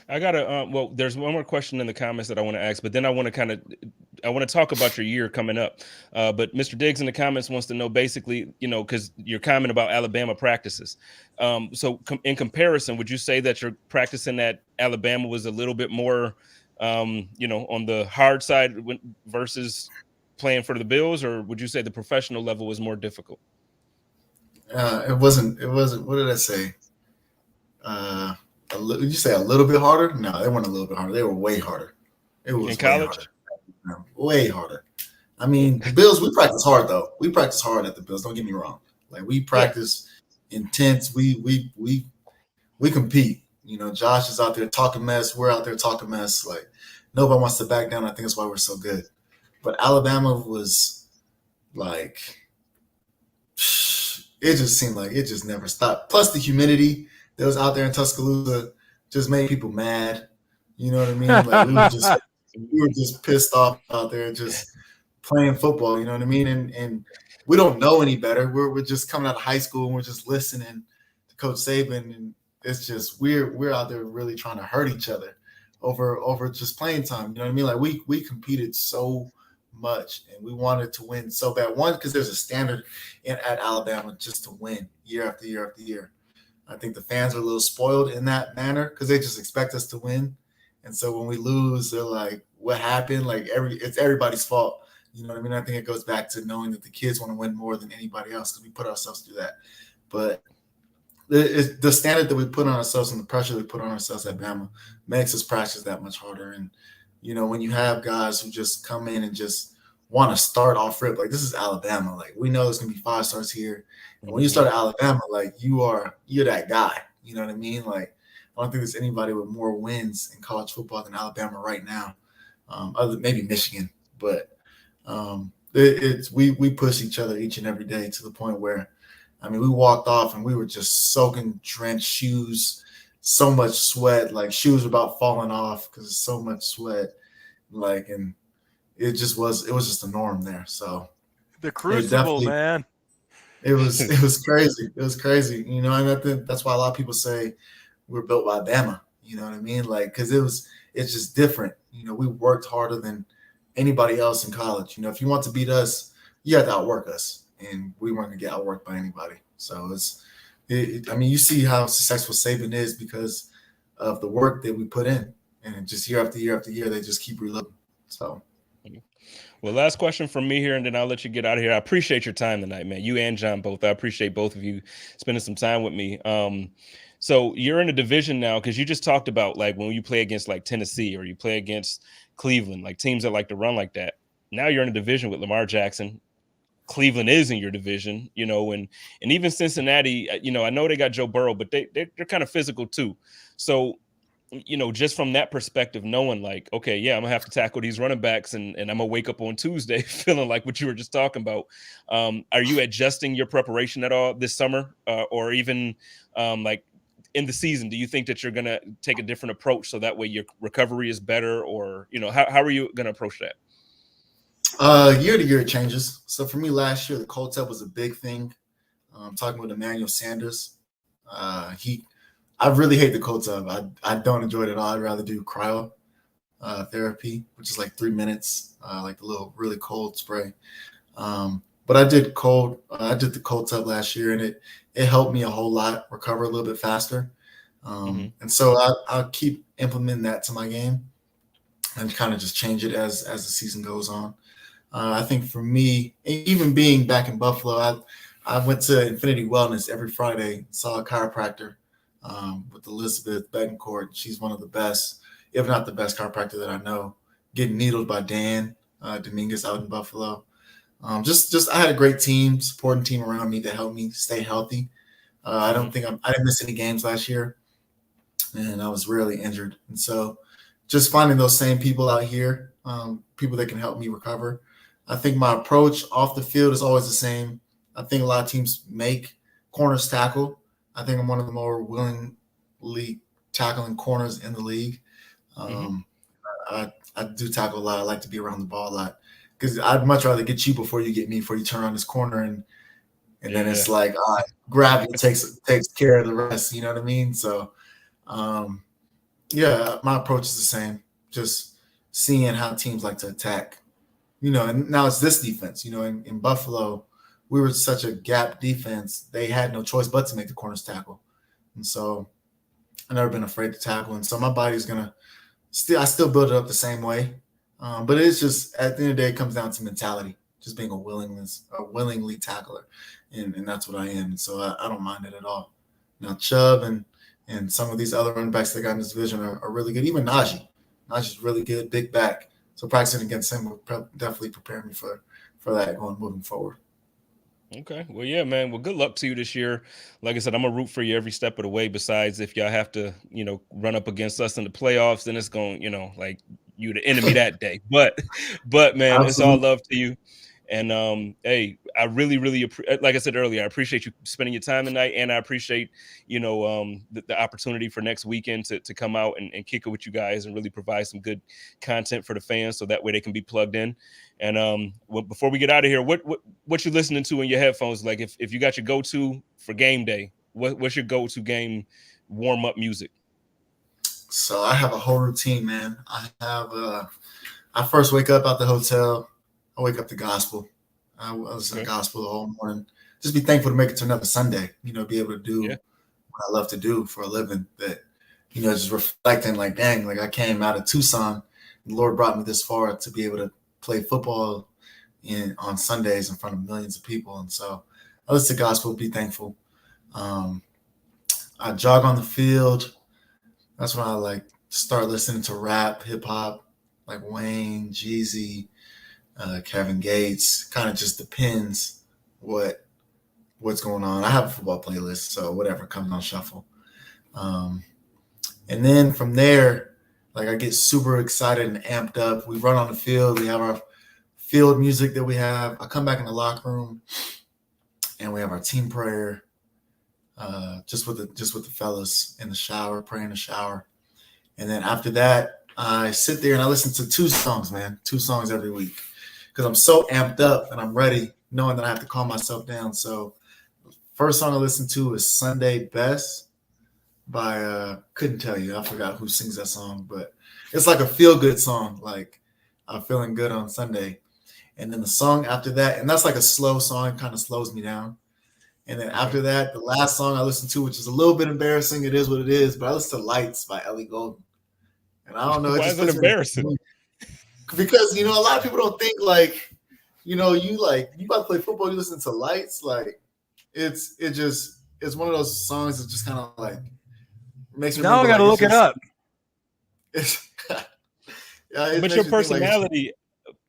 I gotta well, there's one more question in the comments that I want to ask, but then I want to talk about your year coming up. But Mr. Diggs in the comments wants to know basically, because you're commenting about Alabama practices. So in comparison, would you say that your practicing at Alabama was a little bit more, on the hard side versus playing for the Bills, or would you say the professional level was more difficult? It wasn't. What did I say? Did you say a little bit harder? No, they weren't a little bit harder. They were way harder. It was in college, way harder. I mean, the Bills. We practice hard though. We practice hard at the Bills. Don't get me wrong. Like we practice intense. We compete. Josh is out there talking mess. We're out there talking mess. Like nobody wants to back down. I think that's why we're so good. But Alabama was like, it just seemed like it just never stopped. Plus the humidity that was out there in Tuscaloosa just made people mad. You know what I mean? Like we were just pissed off out there just playing football. You know what I mean? And we don't know any better. We're just coming out of high school and we're just listening to Coach Saban, and it's just we're out there really trying to hurt each other over just playing time. You know what I mean? Like we competed so much and we wanted to win so bad. One, because there's a standard at Alabama just to win year after year after year. I think the fans are a little spoiled in that manner because they just expect us to win. And so when we lose, they're like, what happened? Like it's everybody's fault. You know what I mean? I think it goes back to knowing that the kids want to win more than anybody else because we put ourselves through that. But the standard that we put on ourselves and the pressure we put on ourselves at Bama makes us practice that much harder. And, when you have guys who just come in and just want to start off rip, like this is Alabama. Like we know there's going to be 5 stars here. And when you start at Alabama, like you're that guy. You know what I mean? Like I don't think there's anybody with more wins in college football than Alabama right now, other than maybe Michigan. But we push each other each and every day to the point where, we walked off and we were just soaking, drenched shoes, so much sweat, like shoes were about falling off because there's so much sweat. Like, and it was just the norm there. So the crucible, man. It was crazy. It was crazy. And I think that's why a lot of people say we're built by Bama. You know what I mean? Like, because it's just different. We worked harder than anybody else in college. If you want to beat us, you have to outwork us. And we weren't going to get outworked by anybody. So you see how successful Saban is because of the work that we put in. And just year after year after year, they just keep reloading. So. Well, last question from me here, and then I'll let you get out of here. I appreciate your time tonight, man. You and John both. I appreciate both of you spending some time with me. So you're in a division now because you just talked about like when you play against like Tennessee or you play against Cleveland, like teams that like to run like that. Now you're in a division with Lamar Jackson. Cleveland is in your division, and even Cincinnati, I know they got Joe Burrow, but they're kind of physical too. So, just from that perspective, knowing like, okay, yeah, I'm gonna have to tackle these running backs and I'm gonna wake up on Tuesday feeling like what you were just talking about. Are you adjusting your preparation at all this summer or even like in the season? Do you think that you're gonna take a different approach so that way your recovery is better, or how are you gonna approach that? Year to year it changes. So for me last year, the cold tub was a big thing. talking with Emmanuel Sanders. I really hate the cold tub. I don't enjoy it at all. I'd rather do cryo therapy, which is like 3 minutes, like the little really cold spray. But I did the cold tub last year, and it helped me a whole lot recover a little bit faster. And so I'll keep implementing that to my game and kind of just change it as the season goes on. I think for me, even being back in Buffalo, I went to Infinity Wellness every Friday, saw a chiropractor with Elizabeth Betancourt. She's one of the best, if not the best chiropractor that I know, getting needled by Dan Dominguez out in Buffalo. Just I had a great supporting team around me that helped me stay healthy. I didn't miss any games last year, and I was rarely injured. And so just finding those same people out here, people that can help me recover. I think my approach off the field is always the same. I think a lot of teams make corners tackle. I think I'm one of the more willingly tackling corners in the league. I do tackle a lot. I like to be around the ball a lot because I'd much rather get you before you get me, before you turn around this corner and then it's like, all right, gravity takes care of the rest. You know what I mean? So, yeah, my approach is the same. Just seeing how teams like to attack. And now it's this defense. In Buffalo, we were such a gap defense. They had no choice but to make the corners tackle. And so I've never been afraid to tackle. And so my body's I still build it up the same way. But it's just, at the end of the day, it comes down to mentality, just being a willingly tackler. And that's what I am. And so I don't mind it at all. Now, Chubb and some of these other running backs that got in this division are really good. Even Najee. Najee's really good, big back. So practicing against him will definitely prepare me for that moving forward. Okay. Well, yeah, man. Well, good luck to you this year. Like I said, I'm going to root for you every step of the way. Besides, if y'all have to, run up against us in the playoffs, then it's going, like you the enemy that day. But man, Absolutely. It's all love to you. And hey, I really, really, like I said earlier, I appreciate you spending your time tonight, and I appreciate, the opportunity for next weekend to come out and kick it with you guys and really provide some good content for the fans, so that way they can be plugged in. And before we get out of here, what you listening to in your headphones? Like if you got your go-to for game day, what's your go-to game warm up music? So I have a whole routine, man. I first wake up at the hotel. I wake up to gospel. I listen to gospel the whole morning. Just be thankful to make it to another Sunday. Be able to do what I love to do for a living. That just reflecting, like, dang, like I came out of Tucson, and the Lord brought me this far to be able to play football on Sundays in front of millions of people. And so I listen to gospel, be thankful. I jog on the field. That's when I like start listening to rap, hip hop, like Wayne, Jeezy, Kevin Gates. Kind of just depends what's going on. I have a football playlist, so whatever comes on shuffle. And then from there, like I get super excited and amped up. We run on the field. We have our field music that we have. I come back in the locker room, and we have our team prayer. Just with the fellas in the shower, pray in the shower. And then after that, I sit there and I listen to 2 songs, man. 2 songs every week. Because I'm so amped up and I'm ready, knowing that I have to calm myself down. So first song I listen to is Sunday Best by couldn't tell you. I forgot who sings that song, but it's like a feel-good song, like I'm feeling good on Sunday. And then the song after that, and that's like a slow song, kind of slows me down. And then after that, the last song I listened to, which is a little bit embarrassing, it is what it is, but I listen to Lights by Ellie Goulding. And I don't know. Why is it embarrassing? Because, a lot of people don't think like, you about to play football, you listen to Lights. Like it's one of those songs that just kind of like makes me now I got to look it up. But your personality,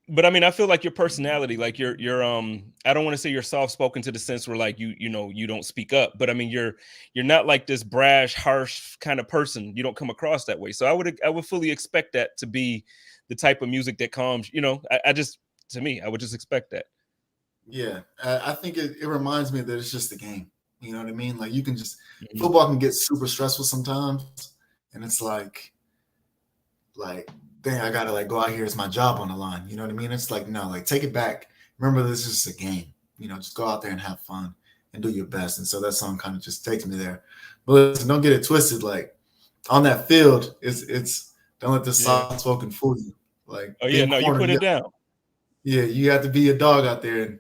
but I mean, I feel like your personality, like you're I don't want to say you're soft spoken to the sense where like you don't speak up, but I mean you're not like this brash, harsh kind of person. You don't come across that way. So I would fully expect that to be the type of music that calms. I would just expect that. Yeah, I think it reminds me that it's just a game. You know what I mean? Like you can just football can get super stressful sometimes, and it's like dang, I gotta like go out here. It's my job on the line. You know what I mean? It's like, no, like take it back. Remember, this is just a game. Just go out there and have fun. and do your best. And so that song kind of just takes me there. But listen, don't get it twisted. Like on that field, it's don't let the soft spoken fool you. Like, oh yeah, no, you put it down. Yeah, you have to be a dog out there. And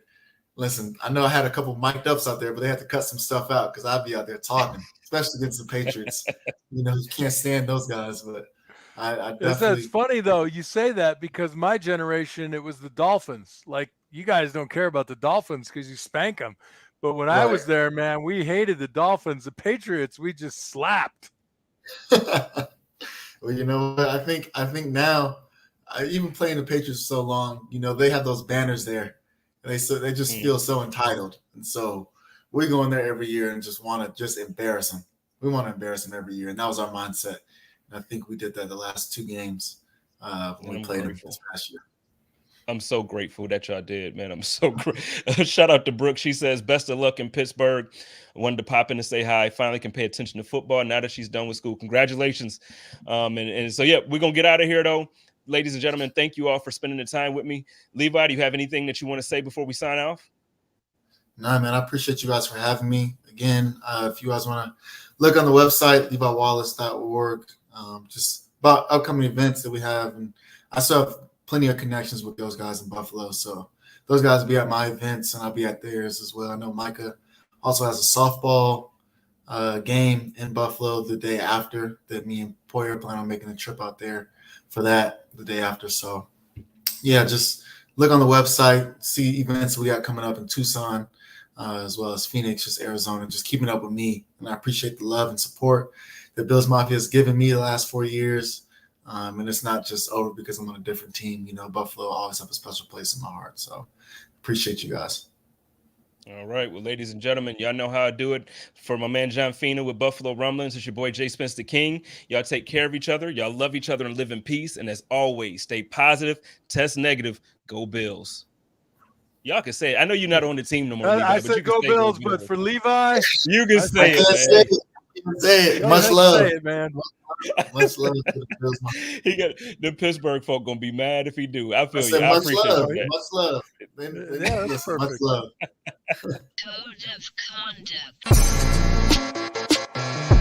listen, I know I had a couple mic'd ups out there, but they had to cut some stuff out because I'd be out there talking, especially against the Patriots. You can't stand those guys, but I definitely. It's funny though you say that because my generation it was the Dolphins. Like you guys don't care about the Dolphins because you spank them, but when I was there, man, we hated the Dolphins. The Patriots, we just slapped. Well, you know what? I think now, even playing the Patriots so long, they have those banners there, and they just feel so entitled, and so we go in there every year and just want to just embarrass them. We want to embarrass them every year, and that was our mindset. And I think we did that the last 2 games when we played them this past year. I'm so grateful that y'all did, man. I'm so grateful. Shout out to Brooke. She says, best of luck in Pittsburgh. I wanted to pop in and say hi. Finally can pay attention to football now that she's done with school. Congratulations. And so, yeah, we're going to get out of here, though. Ladies and gentlemen, thank you all for spending the time with me. Levi, do you have anything that you want to say before we sign off? Nah, man, I appreciate you guys for having me. Again, if you guys want to look on the website, leviwallace.org, just about upcoming events that we have. And I still have plenty of connections with those guys in Buffalo. So those guys will be at my events and I'll be at theirs as well. I know Micah also has a softball game in Buffalo the day after that me and Poyer plan on making a trip out there for that the day after. So yeah, just look on the website, see events we got coming up in Tucson, as well as Phoenix, just Arizona, just keeping up with me. And I appreciate the love and support that Bills Mafia has given me the last 4 years. And it's not just over because I'm on a different team. Buffalo always have a special place in my heart. So appreciate you guys. All right. Well, ladies and gentlemen, y'all know how I do it. For my man, John Fina with Buffalo Rumblings, it's your boy, JSpenceTheKing. Y'all take care of each other. Y'all love each other and live in peace. And as always, stay positive, test negative, go Bills. Y'all can say it. I know you're not on the team no more, Levi. I said go Bills, but for Levi, you can say it, man. Say it. Much love. Say it, man. Much love to the Bills. The Pittsburgh folk gonna be mad if he do. I feel you. I appreciate you. Much love. Yeah, that's perfect. Much love. Code of conduct.